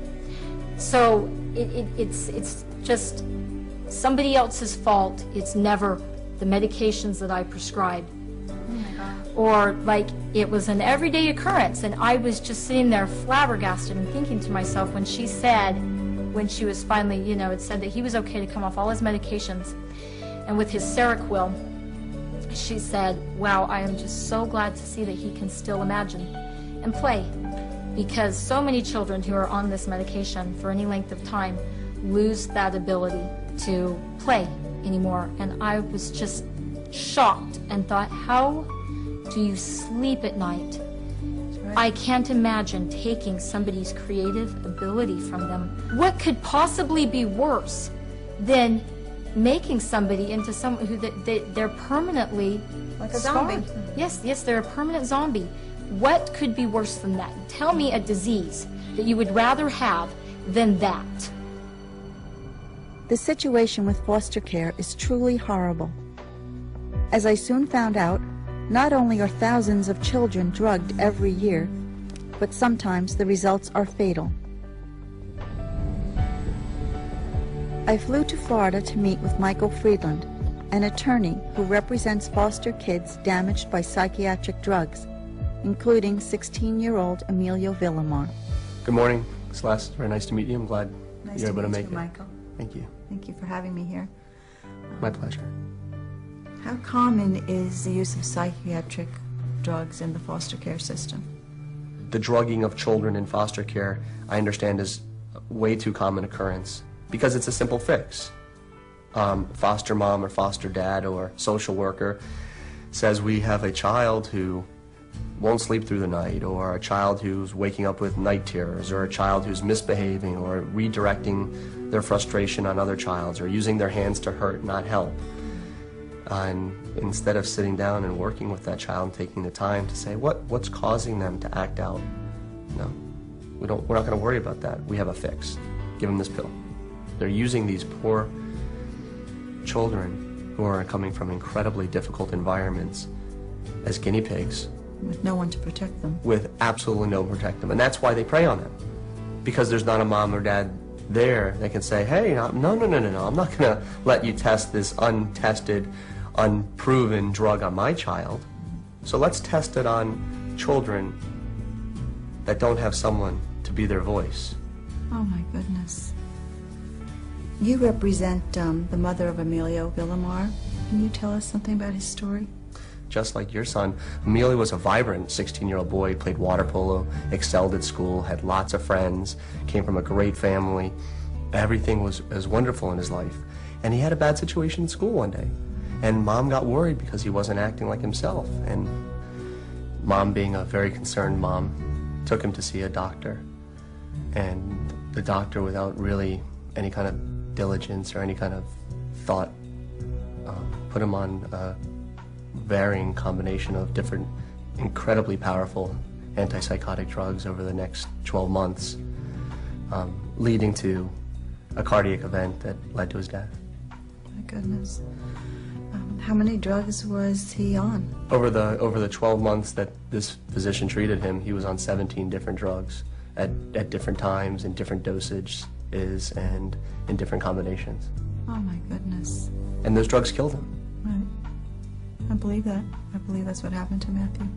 So it's just somebody else's fault. It's never the medications that I prescribed. Or like it was an everyday occurrence, and I was just sitting there flabbergasted and thinking to myself when she said, when she was finally, it said that he was okay to come off all his medications, and with his Seroquel, she said, wow, I am just so glad to see that he can still imagine and play, because so many children who are on this medication for any length of time lose that ability to play anymore. And I was just shocked and thought, how do you sleep at night? I can't imagine taking somebody's creative ability from them. What could possibly be worse than making somebody into someone who they're permanently like a zombie? Yes, they're a permanent zombie. What could be worse than that? Tell me a disease that you would rather have than that. The situation with foster care is truly horrible. As I soon found out, not only are thousands of children drugged every year, but sometimes the results are fatal. I flew to Florida to meet with Michael Friedland, an attorney who represents foster kids damaged by psychiatric drugs, including 16-year-old Emilio Villamar. Good morning, Celeste. Very nice to meet you. I'm glad you're able to make it. Michael. Thank you. Thank you for having me here. My pleasure. How common is the use of psychiatric drugs in the foster care system? The drugging of children in foster care, I understand, is a way too common occurrence because it's a simple fix. Foster mom or foster dad or social worker says we have a child who won't sleep through the night, or a child who's waking up with night terrors, or a child who's misbehaving or redirecting their frustration on other childs, or using their hands to hurt, not help. And instead of sitting down and working with that child and taking the time to say what's causing them to act out, no, we're not going to worry about that. We have a fix. Give them this pill. They're using these poor children who are coming from incredibly difficult environments as guinea pigs. With no one to protect them. With absolutely no protect them. And that's why they prey on them. Because there's not a mom or dad there that can say, hey, no, I'm not going to let you test this untested, unproven drug on my child. So let's test it on children that don't have someone to be their voice. Oh my goodness. You represent the mother of Emilio Villamar. Can you tell us something about his story? Just like your son, Emilio was a vibrant 16-year-old boy, played water polo, excelled at school, had lots of friends, came from a great family. Everything was wonderful in his life. And he had a bad situation in school one day. And Mom got worried because he wasn't acting like himself. And Mom, being a very concerned mom, took him to see a doctor. And the doctor, without really any kind of diligence or any kind of thought, put him on a varying combination of different incredibly powerful antipsychotic drugs over the next 12 months, leading to a cardiac event that led to his death. My goodness. How many drugs was he on? Over the 12 months that this physician treated him, he was on 17 different drugs at different times, in different dosages, and in different combinations. Oh my goodness. And those drugs killed him. Right. I believe that. I believe that's what happened to Matthew.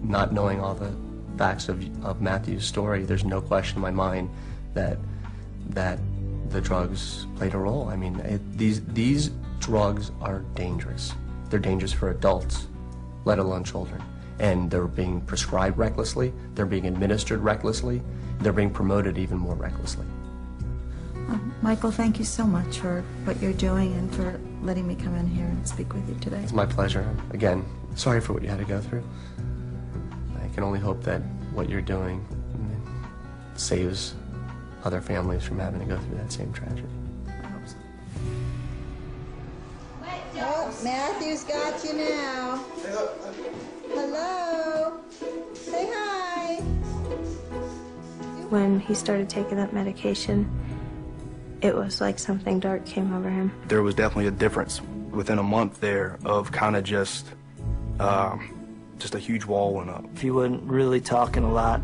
Not knowing all the facts of Matthew's story, there's no question in my mind that the drugs played a role. I mean, these drugs are dangerous. They're dangerous for adults, let alone children. And they're being prescribed recklessly, they're being administered recklessly, they're being promoted even more recklessly. Michael, thank you so much for what you're doing and for letting me come in here and speak with you today. It's my pleasure. Again, sorry for what you had to go through. I can only hope that what you're doing saves other families from having to go through that same tragedy. I hope so. Oh, Matthew's got you now. Hello. Say hi. When he started taking that medication, it was like something dark came over him. There was definitely a difference within a month there of kind of just a huge wall went up. He wasn't really talking a lot,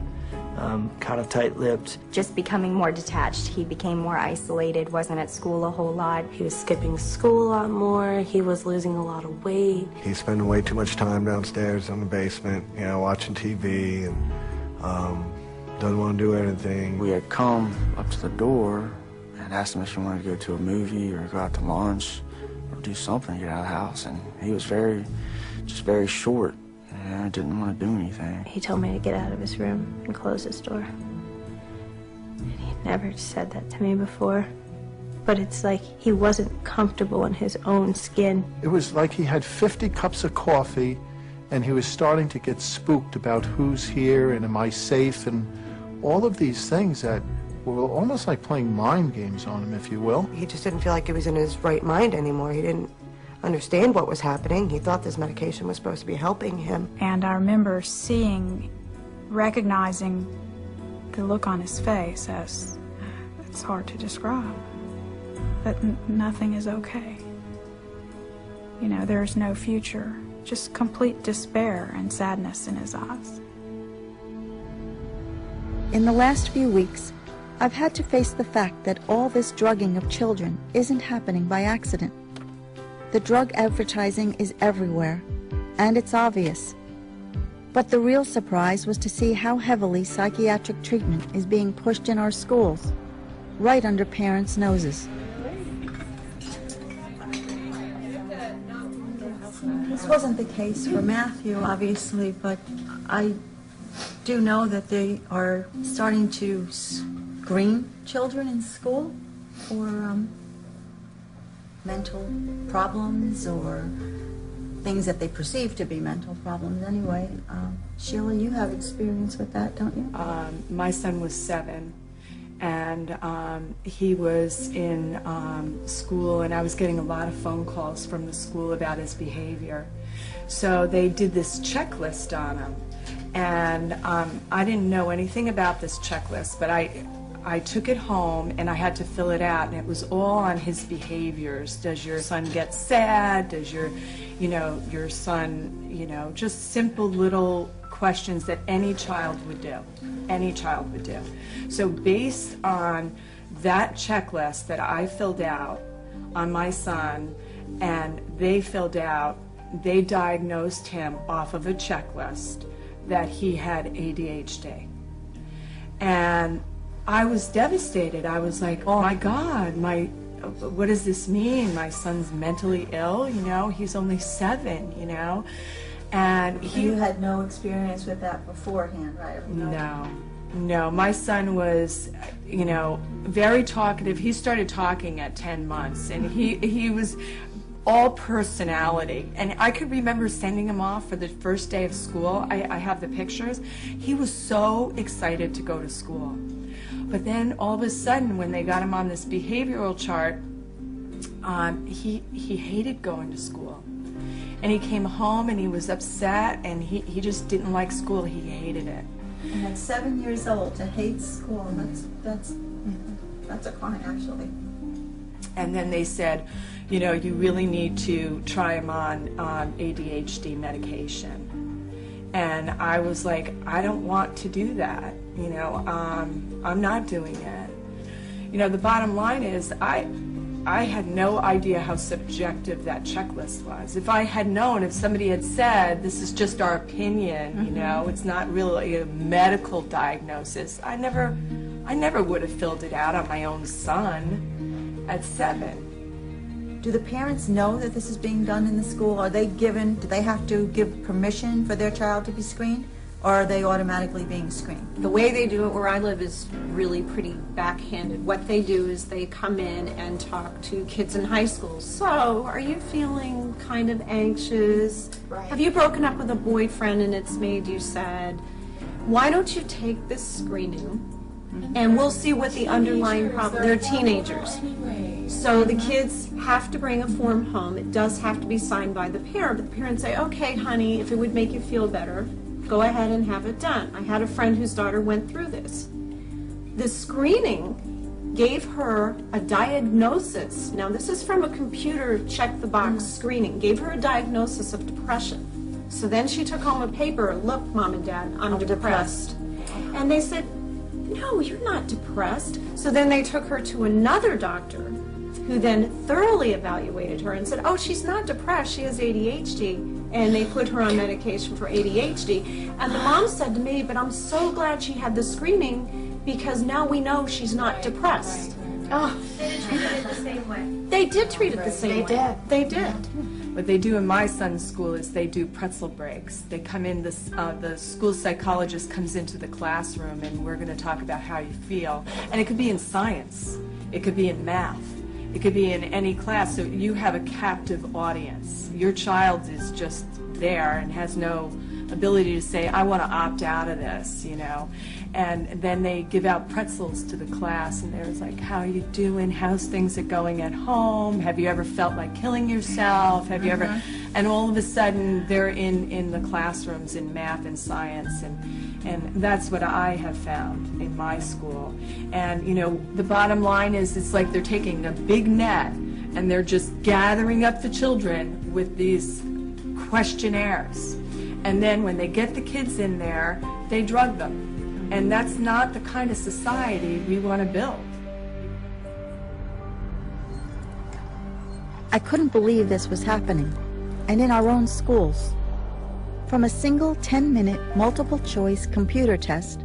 kind of tight-lipped. Just becoming more detached. He became more isolated, wasn't at school a whole lot. He was skipping school a lot more. He was losing a lot of weight. He's spending way too much time downstairs in the basement, you know, watching TV, and doesn't want to do anything. We had come up to the door and asked him if he wanted to go to a movie or go out to lunch or do something to get out of the house, and he was just very short. I didn't want to do anything. He told me to get out of his room and close his door. And he'd never said that to me before. But it's like he wasn't comfortable in his own skin. It was like he had 50 cups of coffee and he was starting to get spooked about who's here and am I safe, and all of these things that were almost like playing mind games on him, if you will. He just didn't feel like he was in his right mind anymore. He didn't understand what was happening. He thought this medication was supposed to be helping him. And I remember recognizing the look on his face as, it's hard to describe, that nothing is okay. You know, there's no future, just complete despair and sadness in his eyes. In the last few weeks, I've had to face the fact that all this drugging of children isn't happening by accident. The drug advertising is everywhere, and it's obvious. But the real surprise was to see how heavily psychiatric treatment is being pushed in our schools, right under parents' noses. This wasn't the case for Matthew, obviously, but I do know that they are starting to screen children in school for mental problems or things that they perceive to be mental problems anyway. Sheila, you have experience with that, don't you? My son was 7, and he was in school, and I was getting a lot of phone calls from the school about his behavior. So they did this checklist on him, and I didn't know anything about this checklist, but I took it home and I had to fill it out, and it was all on his behaviors. Does your son get sad? Does your son, just simple little questions that any child would do. Any child would do. So based on that checklist that I filled out on my son, and they filled out, they diagnosed him off of a checklist that he had ADHD. And I was devastated. I was like, oh my God, what does this mean? My son's mentally ill, you know? He's only 7, you know? And You had no experience with that beforehand, right? No, my son was, you know, very talkative. He started talking at 10 months, and he was all personality. And I could remember sending him off for the first day of school. I have the pictures. He was so excited to go to school. But then all of a sudden, when they got him on this behavioral chart, he hated going to school. And he came home and he was upset, and he just didn't like school. He hated it. And at 7 years old, to hate school, that's a crime, actually. And then they said, you know, you really need to try him on ADHD medication. And I was like, I don't want to do that, you know, I'm not doing it. You know, the bottom line is I had no idea how subjective that checklist was. If I had known, if somebody had said, this is just our opinion, you know, it's not really a medical diagnosis, I never would have filled it out on my own son at 7. Do the parents know that this is being done in the school? Are they given, do they have to give permission for their child to be screened? Or are they automatically being screened? The way they do it where I live is really pretty backhanded. What they do is they come in and talk to kids in high school. So, are you feeling kind of anxious? Right. Have you broken up with a boyfriend and it's made you sad? Why don't you take this screening and we'll see what the underlying problem, they're teenagers. So the kids have to bring a form home. It does have to be signed by the parent, but the parents say, okay, honey, if it would make you feel better, go ahead and have it done. I had a friend whose daughter went through this. The screening gave her a diagnosis. Now this is from a computer check-the-box screening. Gave her a diagnosis of depression. So then she took home a paper, look, Mom and Dad, I'm depressed. And they said, no, you're not depressed. So then they took her to another doctor who then thoroughly evaluated her and said, oh, she's not depressed, she has ADHD. And they put her on medication for ADHD. And the mom said to me, but I'm so glad she had the screening because now we know she's not depressed. Oh. They treated it the same way. They did treat it the same way. They did. What they do in my son's school is they do pretzel breaks. They come in, the school psychologist comes into the classroom and we're going to talk about how you feel. And it could be in science. It could be in math. It could be in any class. So you have a captive audience. Your child is just there and has no ability to say, I want to opt out of this, you know. And then they give out pretzels to the class, and there's like, how are you doing? How's things are going at home? Have you ever felt like killing yourself? Have you ever? And all of a sudden, they're in the classrooms in math and science, and that's what I have found in my school. And, you know, the bottom line is it's like they're taking a big net, and they're just gathering up the children with these questionnaires. And then when they get the kids in there, they drug them. And that's not the kind of society we want to build. I couldn't believe this was happening, and in our own schools. From a single 10-minute multiple-choice computer test,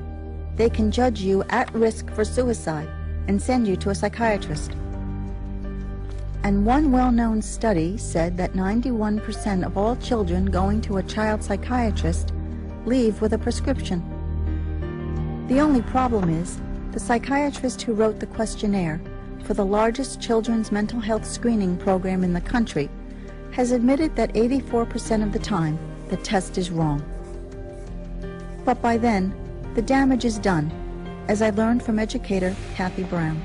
they can judge you at risk for suicide and send you to a psychiatrist. And one well-known study said that 91% of all children going to a child psychiatrist leave with a prescription. The only problem is, the psychiatrist who wrote the questionnaire for the largest children's mental health screening program in the country has admitted that 84% of the time the test is wrong. But by then, the damage is done, as I learned from educator Kathy Brown.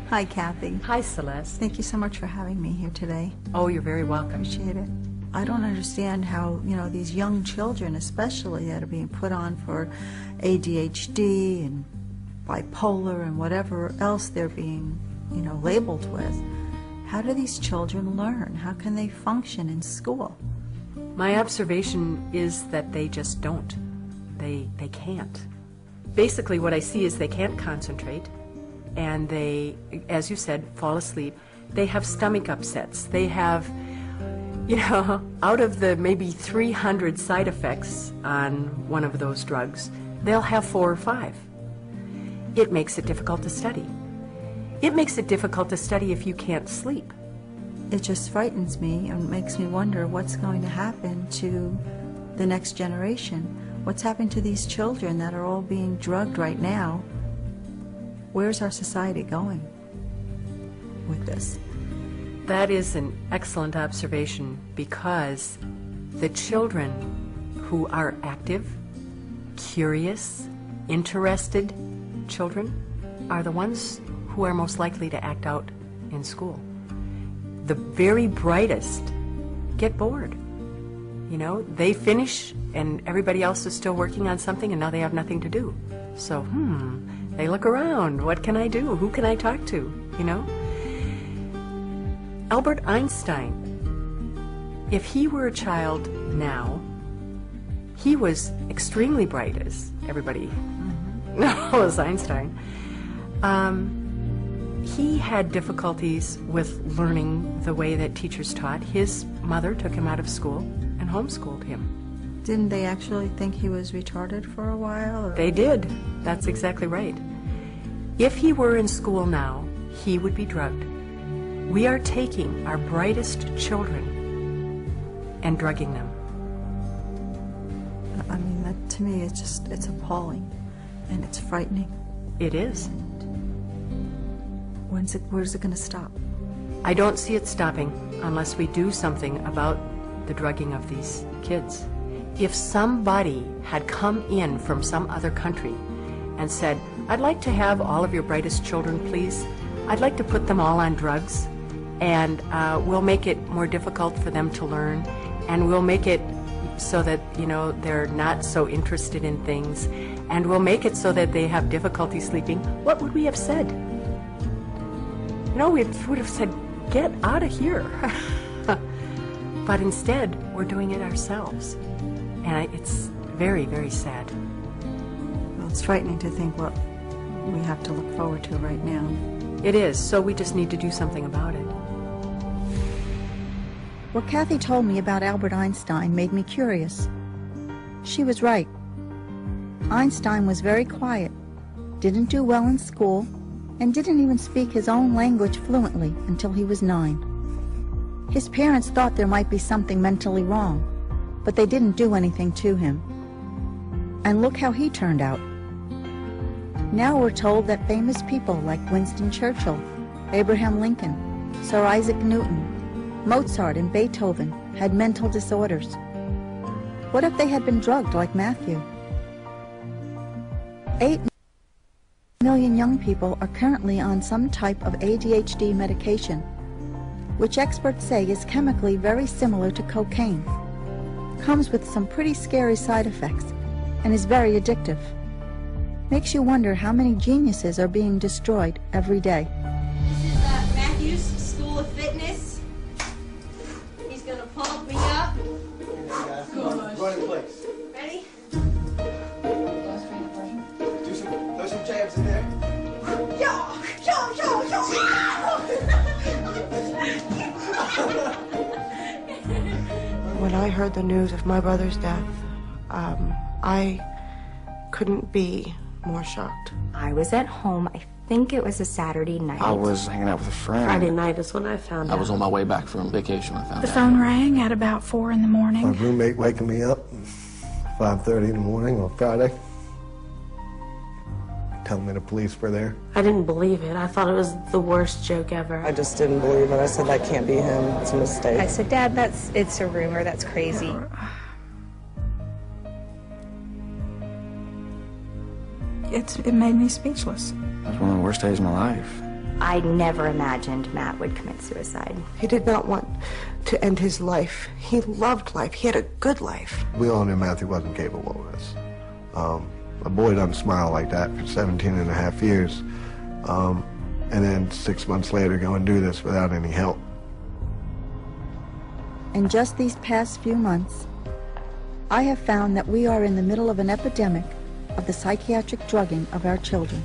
Hi, Kathy. Hi, Celeste. Thank you so much for having me here today. Oh, you're very welcome. Appreciate it. I don't understand how, you know, these young children especially that are being put on for ADHD and bipolar and whatever else they're being, you know, labeled with. How do these children learn? How can they function in school? My observation is that they just don't. They can't. Basically what I see is they can't concentrate, and they, as you said, fall asleep. They have stomach upsets. They have, you know, out of the maybe 300 side effects on one of those drugs, they'll have 4 or 5. it makes it difficult to study. It makes it difficult to study if you can't sleep. It just frightens me and makes me wonder what's going to happen to the next generation. What's happening to these children that are all being drugged right now? Where's our society going with this? That is an excellent observation, because the children who are active, curious, interested children are the ones who are most likely to act out in school. The very brightest get bored. You know, they finish and everybody else is still working on something and now they have nothing to do. So, they look around. What can I do? Who can I talk to? You know? Albert Einstein, if he were a child now, he was extremely bright, as everybody knows Einstein. He had difficulties with learning the way that teachers taught. His mother took him out of school and homeschooled him. Didn't they actually think he was retarded for a while? Or? They did. That's exactly right. If he were in school now, he would be drugged. We are taking our brightest children and drugging them. I mean, that to me, it's appalling and it's frightening. It is. Where's it going to stop? I don't see it stopping unless we do something about the drugging of these kids. If somebody had come in from some other country and said, I'd like to have all of your brightest children, please. I'd like to put them all on drugs, and we'll make it more difficult for them to learn, and we'll make it so that, you know, they're not so interested in things, and we'll make it so that they have difficulty sleeping, what would we have said? You know, we would have said, get out of here. But instead, we're doing it ourselves. And it's very, very sad. Well, it's frightening to think what we have to look forward to right now. It is, so we just need to do something about it. What Kathy told me about Albert Einstein made me curious. She was right. Einstein was very quiet, didn't do well in school, and didn't even speak his own language fluently until he was 9. His parents thought there might be something mentally wrong, but they didn't do anything to him. And look how he turned out. Now we're told that famous people like Winston Churchill, Abraham Lincoln, Sir Isaac Newton, Mozart and Beethoven had mental disorders. What if they had been drugged like Matthew? 8 million young people are currently on some type of ADHD medication, which experts say is chemically very similar to cocaine, comes with some pretty scary side effects, and is very addictive. Makes you wonder how many geniuses are being destroyed every day. This is Matthew's School of Fitness. He's going to pump me up. Good. Run in place. Ready? Throw some jabs in there. When I heard the news of my brother's death, I couldn't be more shocked. I was at home. I think it was a Saturday night. I was hanging out with a friend. Friday night is when I found out. I was on my way back from vacation when I found The out. phone rang at about 4 in the morning. My roommate waking me up 5:30 in the morning on Friday, telling me the police were there. I didn't believe it. I thought it was the worst joke ever. I just didn't believe it. I said, that can't be him. It's a mistake. I said, Dad, it's a rumor. That's crazy. It made me speechless. It was one of the worst days of my life. I never imagined Matt would commit suicide. He did not want to end his life. He loved life. He had a good life. We all knew Matthew wasn't capable of this. A boy doesn't smile like that for 17 and a half years. And then 6 months later go and do this without any help. In just these past few months, I have found that we are in the middle of an epidemic of the psychiatric drugging of our children.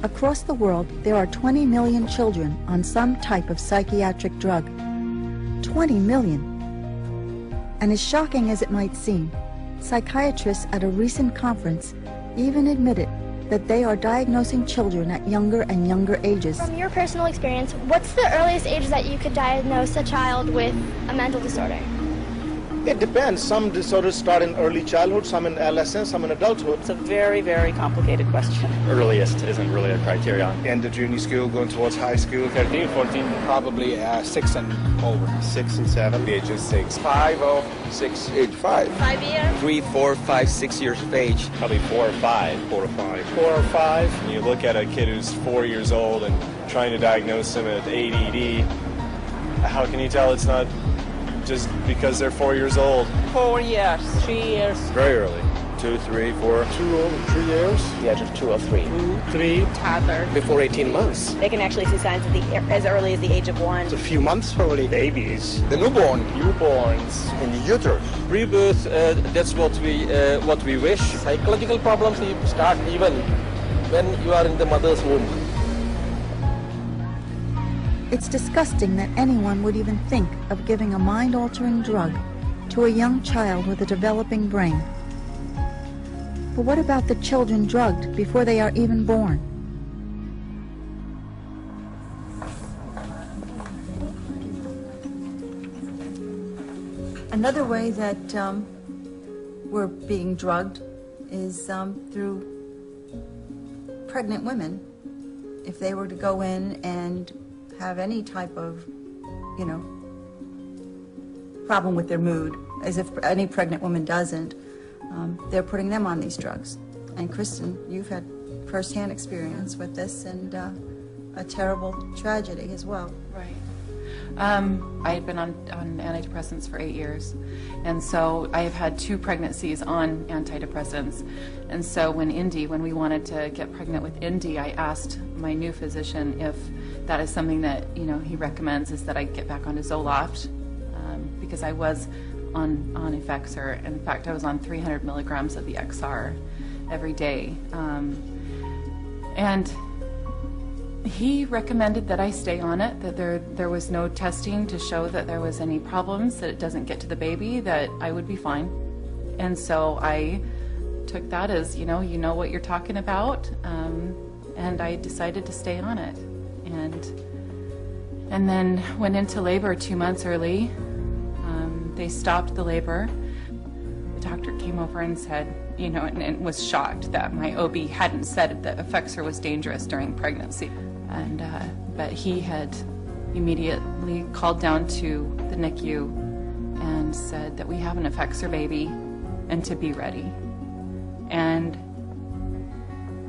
Across the world, there are 20 million children on some type of psychiatric drug. 20 million. And as shocking as it might seem, psychiatrists at a recent conference even admitted that they are diagnosing children at younger and younger ages. From your personal experience, what's the earliest age that you could diagnose a child with a mental disorder? It depends. Some disorders start in early childhood, some in adolescence, some in adulthood. It's a very, very complicated question. Earliest isn't really a criterion. End of junior school, going towards high school. 13, 14. Probably 6 and over. 6 and 7. The age is 6. 5 or 6, 8, 5. 5 years? 3, 4, 5, 6 years of age. Probably 4 or 5. 4 or 5. 4 or 5. When you look at a kid who's 4 years old and trying to diagnose him with ADD, how can you tell it's not just because they're 4 years old? 4 years, 3 years. Very early. 2, 3, 4. 2 or 3 years? Yeah, just 2 or 3. 2, 3. Toddler. Before 18 months. They can actually see signs as early as the age of 1. It's a few months probably. Babies. The newborn. Newborns. In the uterus. Pre-birth, that's what we wish. Psychological problems start even when you are in the mother's womb. It's disgusting that anyone would even think of giving a mind-altering drug to a young child with a developing brain. But what about the children drugged before they are even born? Another way that we're being drugged is through pregnant women. If they were to go in and have any type of, problem with their mood, as if any pregnant woman doesn't, they're putting them on these drugs. And Kristen, you've had first-hand experience with this and a terrible tragedy as well. Right. I had been on antidepressants for 8 years, and so I have had 2 pregnancies on antidepressants. And so when we wanted to get pregnant with Indy, I asked my new physician if that is something that he recommends, is that I get back onto Zoloft, because I was on Effexor. In fact, I was on 300 milligrams of the XR every day, and he recommended that I stay on it, that there was no testing to show that there was any problems, that it doesn't get to the baby, that I would be fine. And so I took that as, you know what you're talking about, and I decided to stay on it. And then went into labor 2 months early. They stopped the labor. The doctor came over and said, and was shocked that my OB hadn't said that Effexor was dangerous during pregnancy. And but he had immediately called down to the NICU and said that we have an Effexor baby and to be ready. And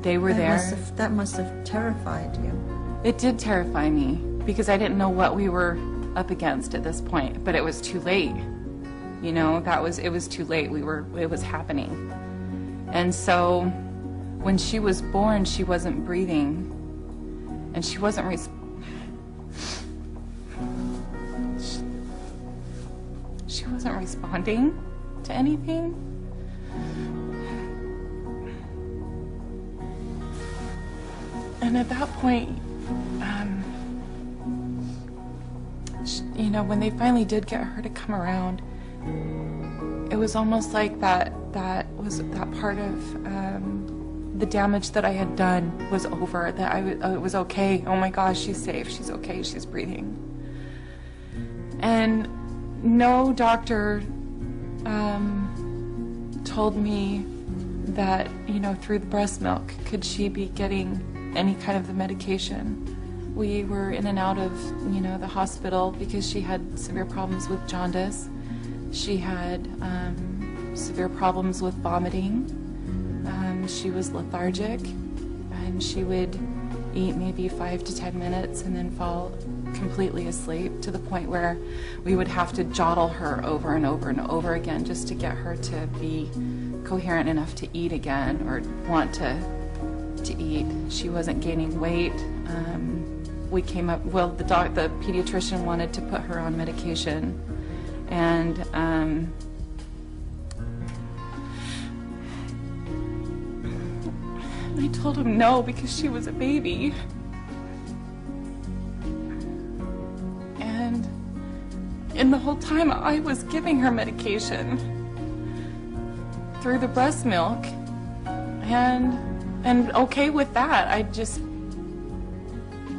they were there. That must have terrified you. It did terrify me because I didn't know what we were up against at this point, but it was too late. It was too late. It was happening. And so when she was born, she wasn't breathing, and she wasn't she wasn't responding to anything. And at that point, when they finally did get her to come around, it was almost like that part of the damage that I had done was over, that it was okay. Oh my gosh, she's safe, she's okay, she's breathing. And no doctor told me that, through the breast milk, could she be getting any kind of the medication. We were in and out of, the hospital because she had severe problems with jaundice. She had severe problems with vomiting. She was lethargic, and she would eat maybe 5 to 10 minutes and then fall completely asleep, to the point where we would have to jottle her over and over and over again just to get her to be coherent enough to eat again or want to eat. She wasn't gaining weight. We came up, the pediatrician wanted to put her on medication, and I told him no because she was a baby. And in the whole time I was giving her medication through the breast milk, and and okay with that.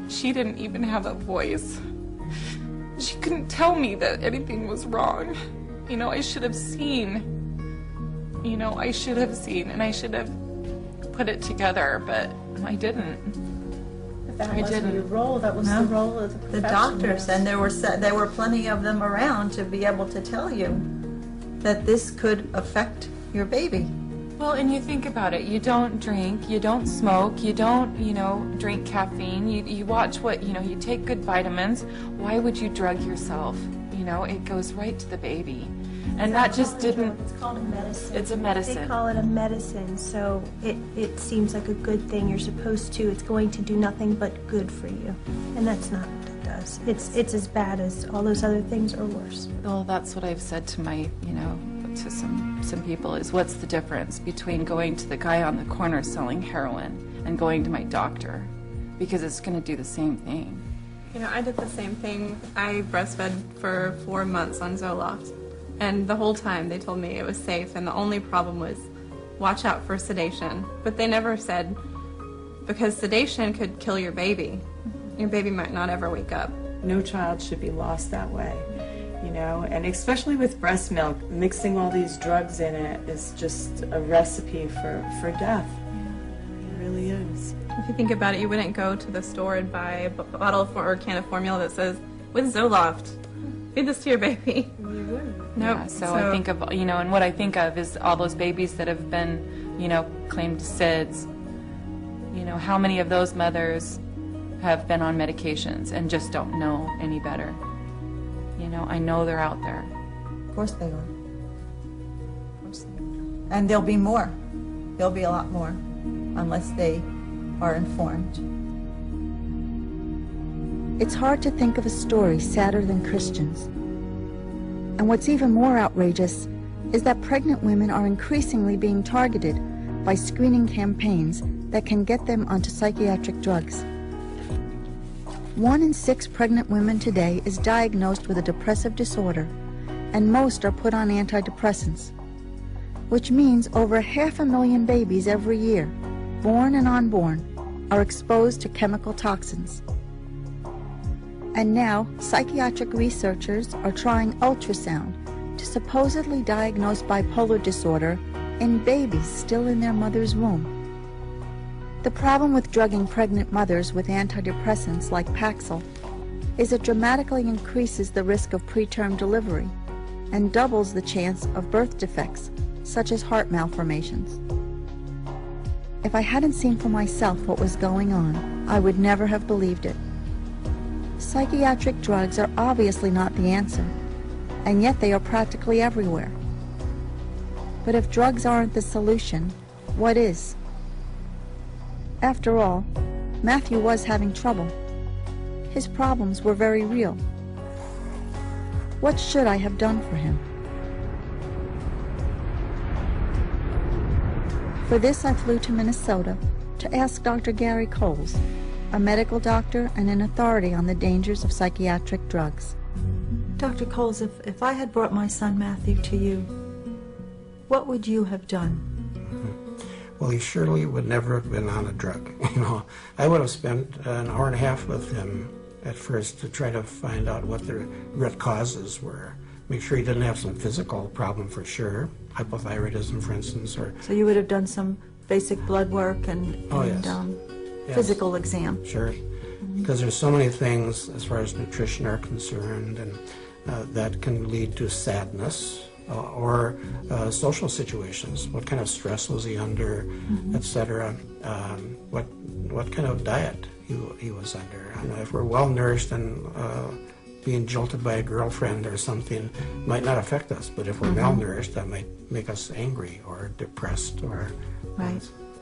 She didn't even have a voice. She couldn't tell me that anything was wrong. You know, I should have seen, and I should have put it together, but I didn't. That wasn't your role. That was the role of the doctors, and there were plenty of them around to be able to tell you that this could affect your baby. Well, and you think about it. You don't drink, you don't smoke, you don't, drink caffeine. You watch what, you take good vitamins. Why would you drug yourself? It goes right to the baby. And that just didn't... It's called a medicine. It's a medicine. They call it a medicine, so it seems like a good thing. You're supposed to. It's going to do nothing but good for you. And that's not what it does. It's as bad as all those other things or worse. Well, that's what I've said to my, to some people is, what's the difference between going to the guy on the corner selling heroin and going to my doctor? Because it's going to do the same thing. I did the same thing. I breastfed for 4 months on Zoloft. And the whole time they told me it was safe, and the only problem was watch out for sedation. But they never said, because sedation could kill your baby. Your baby might not ever wake up. No child should be lost that way, and especially with breast milk, mixing all these drugs in it is just a recipe for death. It really is. If you think about it, you wouldn't go to the store and buy a bottle or a can of formula that says, with Zoloft, feed this to your baby. You wouldn't. Nope. Yeah, so I think of, and what I think of is all those babies that have been, claimed SIDS. How many of those mothers have been on medications and just don't know any better? I know they're out there. Of course they are. Of course they are. And there'll be more. There'll be a lot more, unless they are informed. It's hard to think of a story sadder than Christian's. And what's even more outrageous is that pregnant women are increasingly being targeted by screening campaigns that can get them onto psychiatric drugs. 1 in 6 pregnant women today is diagnosed with a depressive disorder, and most are put on antidepressants, which means over 500,000 babies every year, born and unborn, are exposed to chemical toxins. And now, psychiatric researchers are trying ultrasound to supposedly diagnose bipolar disorder in babies still in their mother's womb. The problem with drugging pregnant mothers with antidepressants like Paxil is it dramatically increases the risk of preterm delivery and doubles the chance of birth defects, such as heart malformations. If I hadn't seen for myself what was going on, I would never have believed it. Psychiatric drugs are obviously not the answer, and yet they are practically everywhere. But if drugs aren't the solution, what is? After all, Matthew was having trouble. His problems were very real. What should I have done for him? For this, I flew to Minnesota to ask Dr. Gary Coles, a medical doctor and an authority on the dangers of psychiatric drugs. Dr. Coles, if I had brought my son Matthew to you, what would you have done? Well, he surely would never have been on a drug. I would have spent an hour and a half with him at first to try to find out what the root causes were. Make sure he didn't have some physical problem for sure, hypothyroidism, for instance, or... So you would have done some basic blood work and yes. Physical exam. Sure, because there's so many things as far as nutrition are concerned, and that can lead to sadness or social situations. What kind of stress was he under, etc. What kind of diet he was under. If we're well nourished and being jolted by a girlfriend or something might not affect us, but if we're malnourished, that might make us angry or depressed or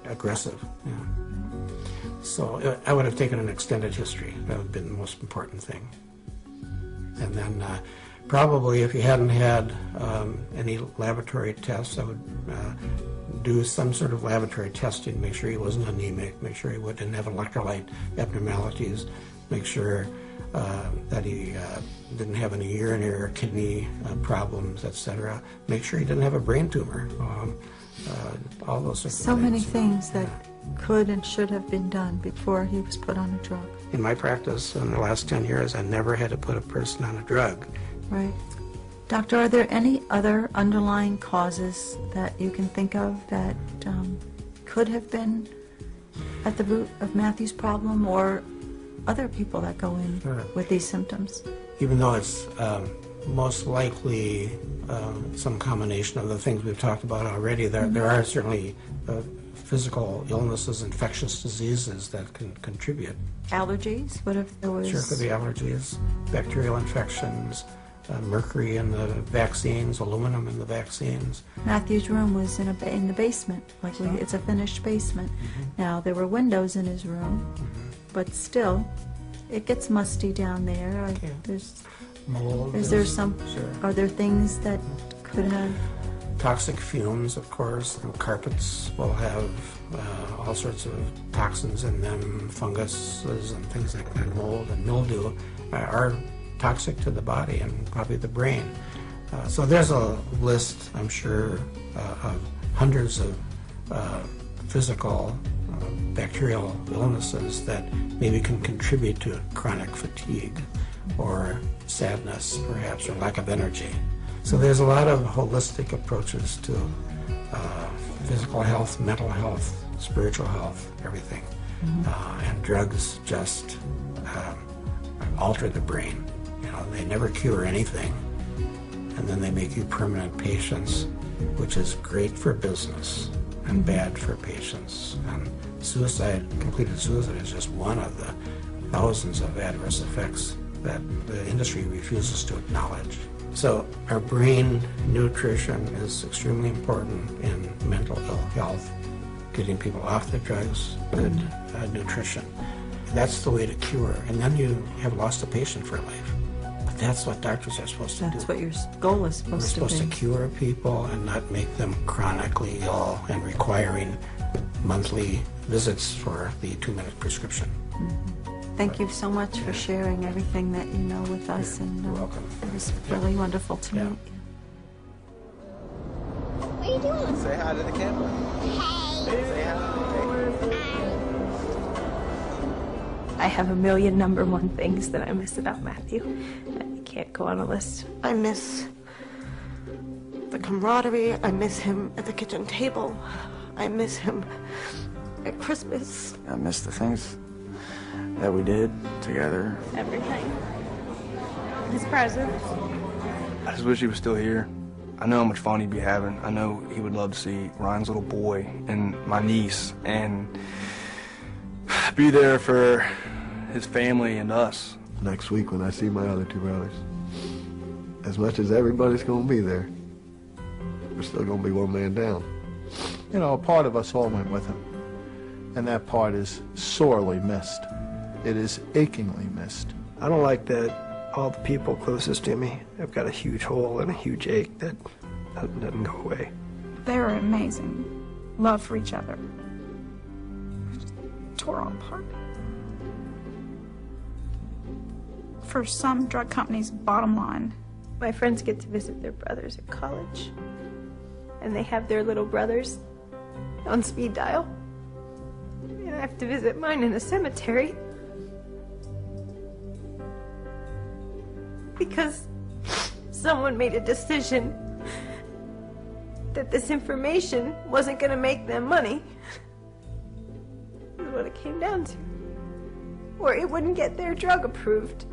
aggressive. Yeah. So I would have taken an extended history. That would have been the most important thing. And then probably if he hadn't had any laboratory tests, I would do some sort of laboratory testing, make sure he wasn't anemic, make sure he didn't have electrolyte abnormalities, make sure that he didn't have any urinary or kidney problems, etc. Make sure he didn't have a brain tumor. All those sorts of things. So many things that could and should have been done before he was put on a drug. In my practice in the last 10 years, I never had to put a person on a drug. Right. Doctor, are there any other underlying causes that you can think of that could have been at the root of Matthew's problem, or other people that go in with these symptoms? Even though it's most likely some combination of the things we've talked about already, there are certainly physical illnesses, infectious diseases that can contribute. Allergies? What if there was... Sure, could be allergies, bacterial infections, mercury in the vaccines, aluminum in the vaccines. Matthew's room was in the basement, it's a finished basement. Now, there were windows in his room, but still, it gets musty down there. There's mold. Is there some? Sure. Are there things that could have? Toxic fumes, of course. Carpets will have all sorts of toxins in them, funguses and things like that. Mold and mildew are toxic to the body and probably the brain. So there's a list, I'm sure, of hundreds of physical bacterial illnesses that maybe can contribute to chronic fatigue or sadness, perhaps, or lack of energy. So there's a lot of holistic approaches to physical health, mental health, spiritual health, everything. And drugs just alter the brain. They never cure anything, and then they make you permanent patients, which is great for business and bad for patients. And suicide, completed suicide, is just one of the thousands of adverse effects that the industry refuses to acknowledge. So our brain nutrition is extremely important in mental ill health, getting people off the drugs, good nutrition. That's the way to cure, and then you have lost a patient for life. But that's what doctors are supposed to do. That's what your goal is supposed to be. We're supposed to cure people and not make them chronically ill and requiring monthly visits for the 2-minute prescription. Thank you so much for sharing everything that you know with us, and You're welcome. It was really wonderful to meet you. What are you doing? Say hi to the camera. Hey. Say hi. I have a million number one things that I miss about Matthew. I can't go on a list. I miss the camaraderie. I miss him at the kitchen table. I miss him at Christmas. I miss the things that we did together. Everything. His presence. I just wish he was still here. I know how much fun he'd be having. I know he would love to see Ryan's little boy and my niece and be there for his family and us. Next week when I see my other 2 brothers, as much as everybody's going to be there, we're still going to be one man down. You know, a part of us all went with him, and that part is sorely missed. It is achingly missed. I don't like that all the people closest to me have got a huge hole and a huge ache that doesn't go away. They're amazing. Love for each other. Tore all apart. For some drug companies, bottom line. My friends get to visit their brothers at college, and they have their little brothers on speed dial. And I have to visit mine in a cemetery. Because someone made a decision that this information wasn't going to make them money. Is what it came down to. Or it wouldn't get their drug approved.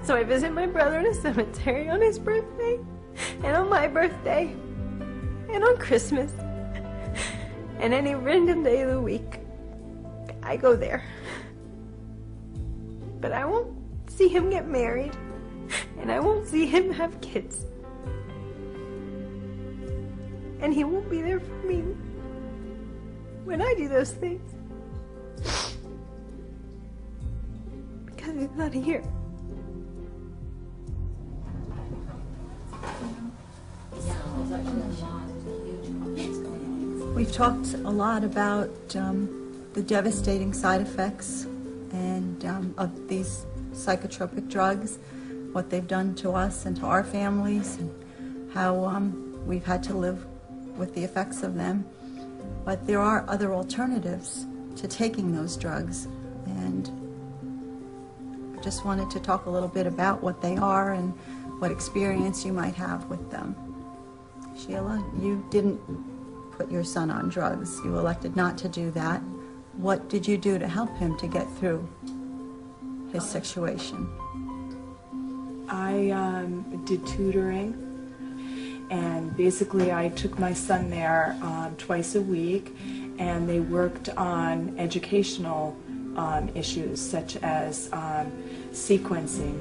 So I visit my brother in a cemetery on his birthday, and on my birthday, and on Christmas, and any random day of the week. I go there. But I won't see him get married, and I won't see him have kids. And he won't be there for me when I do those things. Because he's not here. We've talked a lot about the devastating side effects and of these psychotropic drugs, what they've done to us and to our families, and how we've had to live with the effects of them, but there are other alternatives to taking those drugs, and I just wanted to talk a little bit about what they are and what experience you might have with them. Sheila, you didn't put your son on drugs. You elected not to do that. What did you do to help him to get through his situation? I did tutoring, and basically I took my son there twice a week, and they worked on educational issues such as sequencing.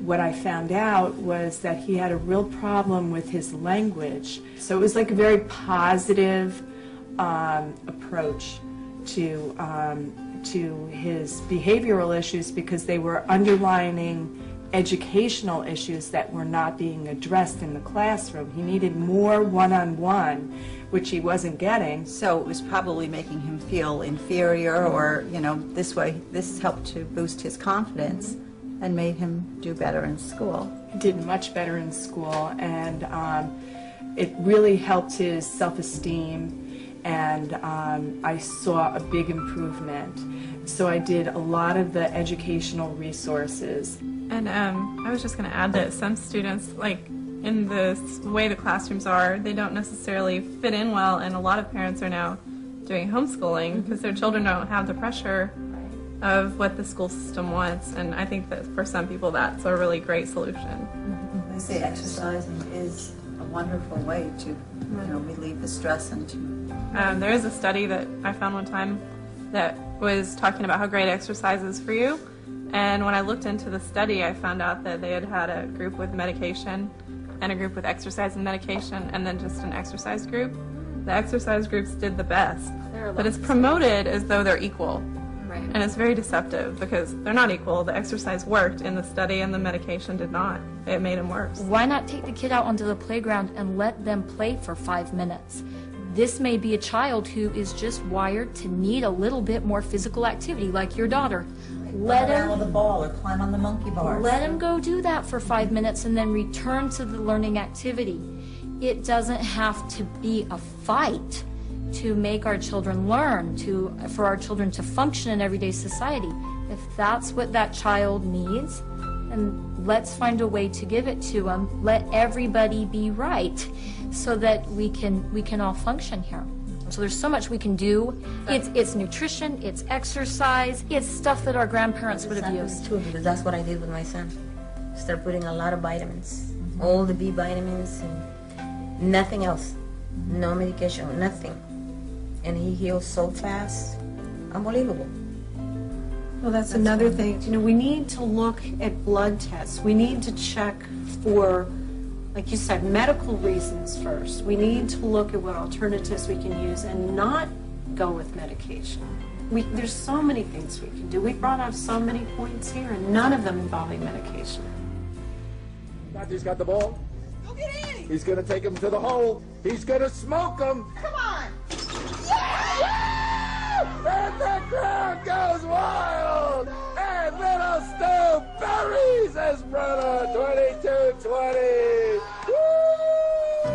What I found out was that he had a real problem with his language, so it was like a very positive approach to his behavioral issues, because they were underlining educational issues that were not being addressed in the classroom. He needed more one-on-one, which he wasn't getting. So it was probably making him feel inferior, or, you know, this helped to boost his confidence and made him do better in school. He did much better in school, and it really helped his self-esteem, and I saw a big improvement. So I did a lot of the educational resources. And I was just going to add that some students, like in the way the classrooms are, they don't necessarily fit in well, and a lot of parents are now doing homeschooling because their children don't have the pressure of what the school system wants, and I think that for some people that's a really great solution. They say exercising is a wonderful way to, you know, relieve the stress and to... There is a study that I found one time that was talking about how great exercise is for you. And when I looked into the study, I found out that they had a group with medication and a group with exercise and medication, and then just an exercise group. The exercise groups did the best, but it's promoted as though they're equal. Right. And it's very deceptive because they're not equal. The exercise worked in the study and the medication did not. It made him worse. Why not take the kid out onto the playground and let them play for 5 minutes? This may be a child who is just wired to need a little bit more physical activity, like your daughter. Let him with the ball or climb on the monkey bars. Let him go do that for 5 minutes and then return to the learning activity. It doesn't have to be a fight to make our children learn, for our children to function in everyday society. If that's what that child needs, then let's find a way to give it to them. Let everybody be right so that we can all function here. So there's so much we can do. It's nutrition, it's exercise, it's stuff that our grandparents would have used. Too, because that's what I did with my son. Start putting a lot of vitamins, all the B vitamins, and nothing else, no medication, nothing. And he heals so fast, unbelievable. Well, that's another thing. You know, we need to look at blood tests. We need to check for, like you said, medical reasons first. We need to look at what alternatives we can use and not go with medication. There's so many things we can do. We brought up so many points here, and none of them involving medication. Matthew's got the ball. Go get in. He's going to take him to the hole. He's going to smoke him. Come on. And the crowd goes wild. And Little Stu buries his brother, 22-20.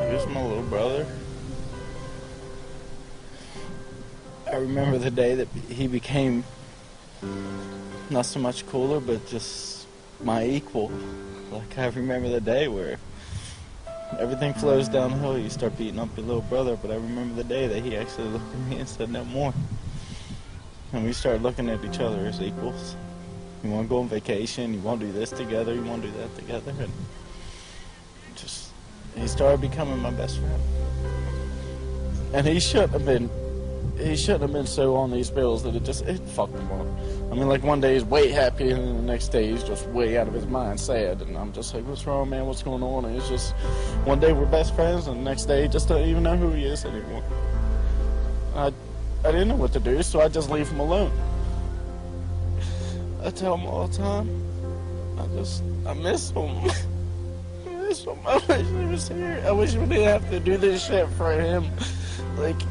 He was my little brother. I remember the day that he became not so much cooler, but just my equal. Like, I remember the day where everything flows downhill. You start beating up your little brother, but I remember the day that he actually looked at me and said no more. And we started looking at each other as equals. You want to go on vacation, you want to do this together, you want to do that together, and just, he started becoming my best friend. And he shouldn't have been so on these pills that it fucked him up. I mean, like, one day he's way happy, and then the next day he's just way out of his mind sad, and I'm just like, what's wrong, man, what's going on? And it's just, one day we're best friends, and the next day he just don't even know who he is anymore. I didn't know what to do, so I just leave him alone. I tell him all the time, I miss him. I miss him. I wish he was here. I wish we didn't have to do this shit for him. Like,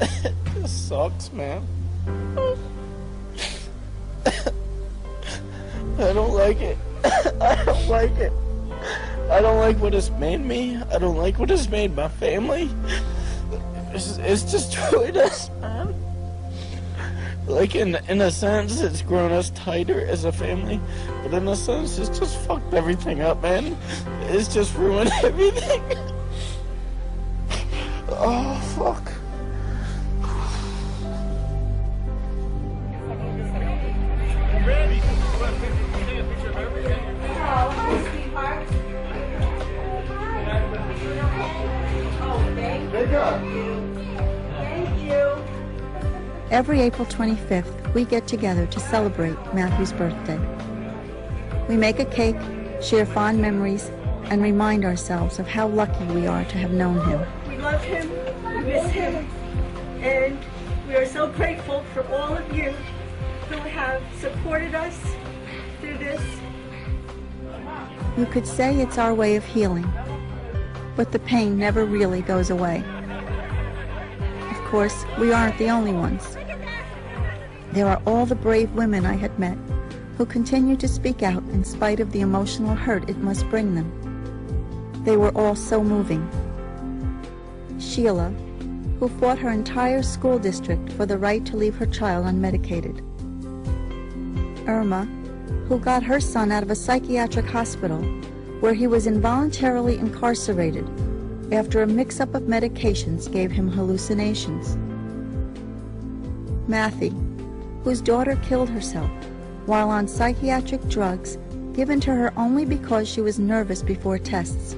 it sucks, man. I don't like it. I don't like it. I don't like what it's made me. I don't like what it's made my family. It's just destroyed us, man. Like, in a sense, it's grown us tighter as a family, but in a sense, it's just fucked everything up, man. It's just ruined everything. Oh, fuck. Every April 25th, we get together to celebrate Matthew's birthday. We make a cake, share fond memories, and remind ourselves of how lucky we are to have known him. We love him, we miss him, and we are so grateful for all of you who have supported us through this. You could say it's our way of healing, but the pain never really goes away. Of course, we aren't the only ones. There are all the brave women I had met who continue to speak out in spite of the emotional hurt it must bring them. They were all so moving. Sheila, who fought her entire school district for the right to leave her child unmedicated. Irma, who got her son out of a psychiatric hospital where he was involuntarily incarcerated after a mix-up of medications gave him hallucinations. Matthew, whose daughter killed herself while on psychiatric drugs given to her only because she was nervous before tests.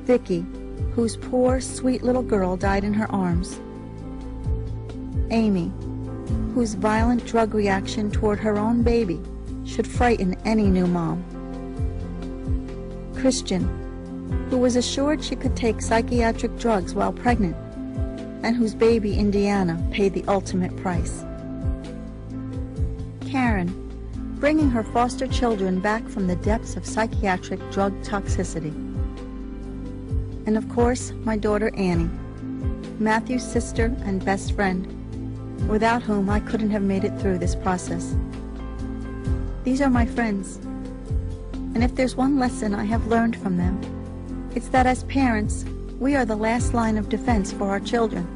Vicky, whose poor, sweet little girl died in her arms. Amy, whose violent drug reaction toward her own baby should frighten any new mom. Christian, who was assured she could take psychiatric drugs while pregnant, and whose baby, Indiana, paid the ultimate price. Karen, bringing her foster children back from the depths of psychiatric drug toxicity. And of course, my daughter Annie, Matthew's sister and best friend, without whom I couldn't have made it through this process. These are my friends, and if there's one lesson I have learned from them, it's that as parents, we are the last line of defense for our children.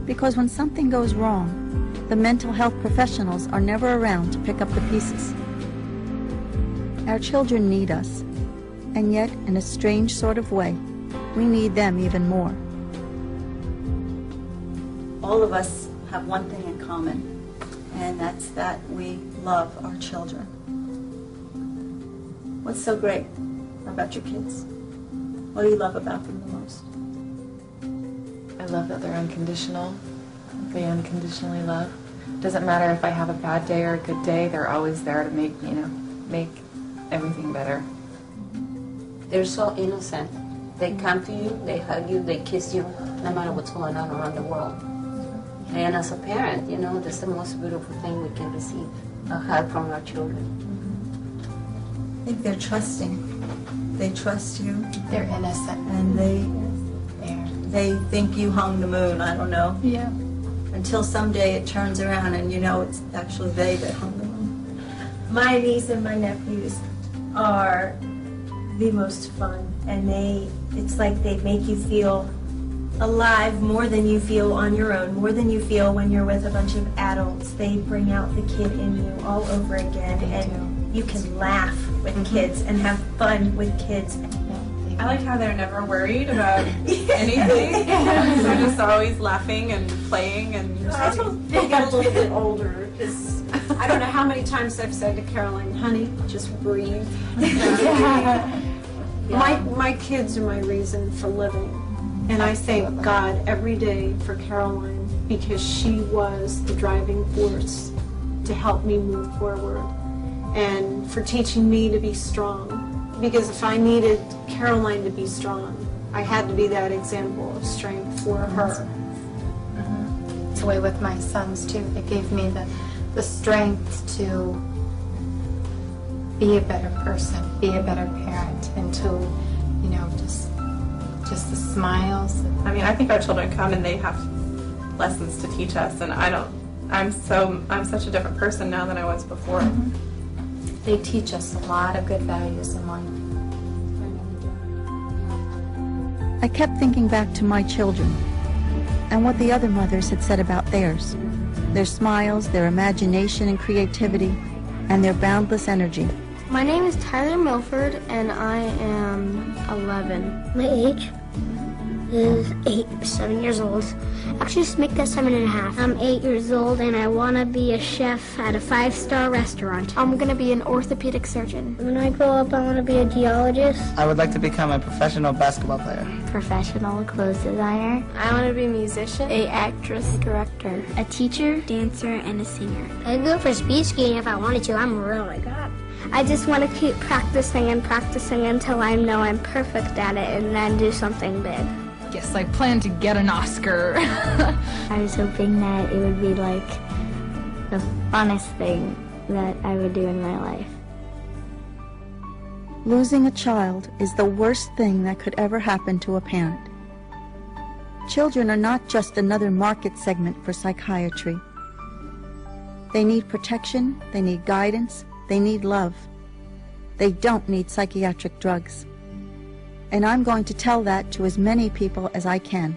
Because when something goes wrong, the mental health professionals are never around to pick up the pieces. Our children need us, and yet, in a strange sort of way, we need them even more. All of us have one thing in common, and that's that we love our children. What's so great about your kids? What do you love about them the most? I love that they're unconditional. They unconditionally love. Doesn't matter if I have a bad day or a good day, they're always there to make everything better. They're so innocent. They come to you, they hug you, they kiss you, no matter what's going on around the world. And as a parent, that's the most beautiful thing we can receive, a hug from our children. I think they're trusting. They trust you. They're innocent. And they think you hung the moon, I don't know. Yeah. Until someday it turns around and it's actually they that hung the moon. My niece and my nephews are the most fun, and it's like they make you feel alive more than you feel on your own, more than you feel when you're with a bunch of adults. They bring out the kid in you all over again, and you can laugh with kids and have fun with kids. I like how they're never worried about anything. They're just always laughing and playing. And I hope they get a little bit older, because I don't know how many times I've said to Caroline, honey, just breathe. My kids are my reason for living. And I thank God every day for Caroline, because she was the driving force to help me move forward, and for teaching me to be strong. Because if I needed Caroline to be strong, I had to be that example of strength for her. It's the way with my sons too. They gave me the strength to be a better person, be a better parent, and to, just the smiles. I mean, I think our children come and they have lessons to teach us, and I'm such a different person now than I was before. They teach us a lot of good values, and I kept thinking back to my children and what the other mothers had said about theirs. Their smiles, their imagination and creativity, and their boundless energy. My name is Tyler Milford, and I am 11. My age is 7 years old. Actually, just make that 7.5. I'm 8 years old, and I want to be a chef at a 5-star restaurant. I'm going to be an orthopedic surgeon. When I grow up, I want to be a geologist. I would like to become a professional basketball player. Professional clothes designer. I want to be a musician, a actress, director, a teacher, dancer, and a singer. I'd go for speed skating if I wanted to. I'm really good. I just want to keep practicing and practicing until I know I'm perfect at it and then do something big. Yes, I plan to get an Oscar. I was hoping that it would be like the funnest thing that I would do in my life. Losing a child is the worst thing that could ever happen to a parent. Children are not just another market segment for psychiatry. They need protection, they need guidance, they need love. They don't need psychiatric drugs. And I'm going to tell that to as many people as I can.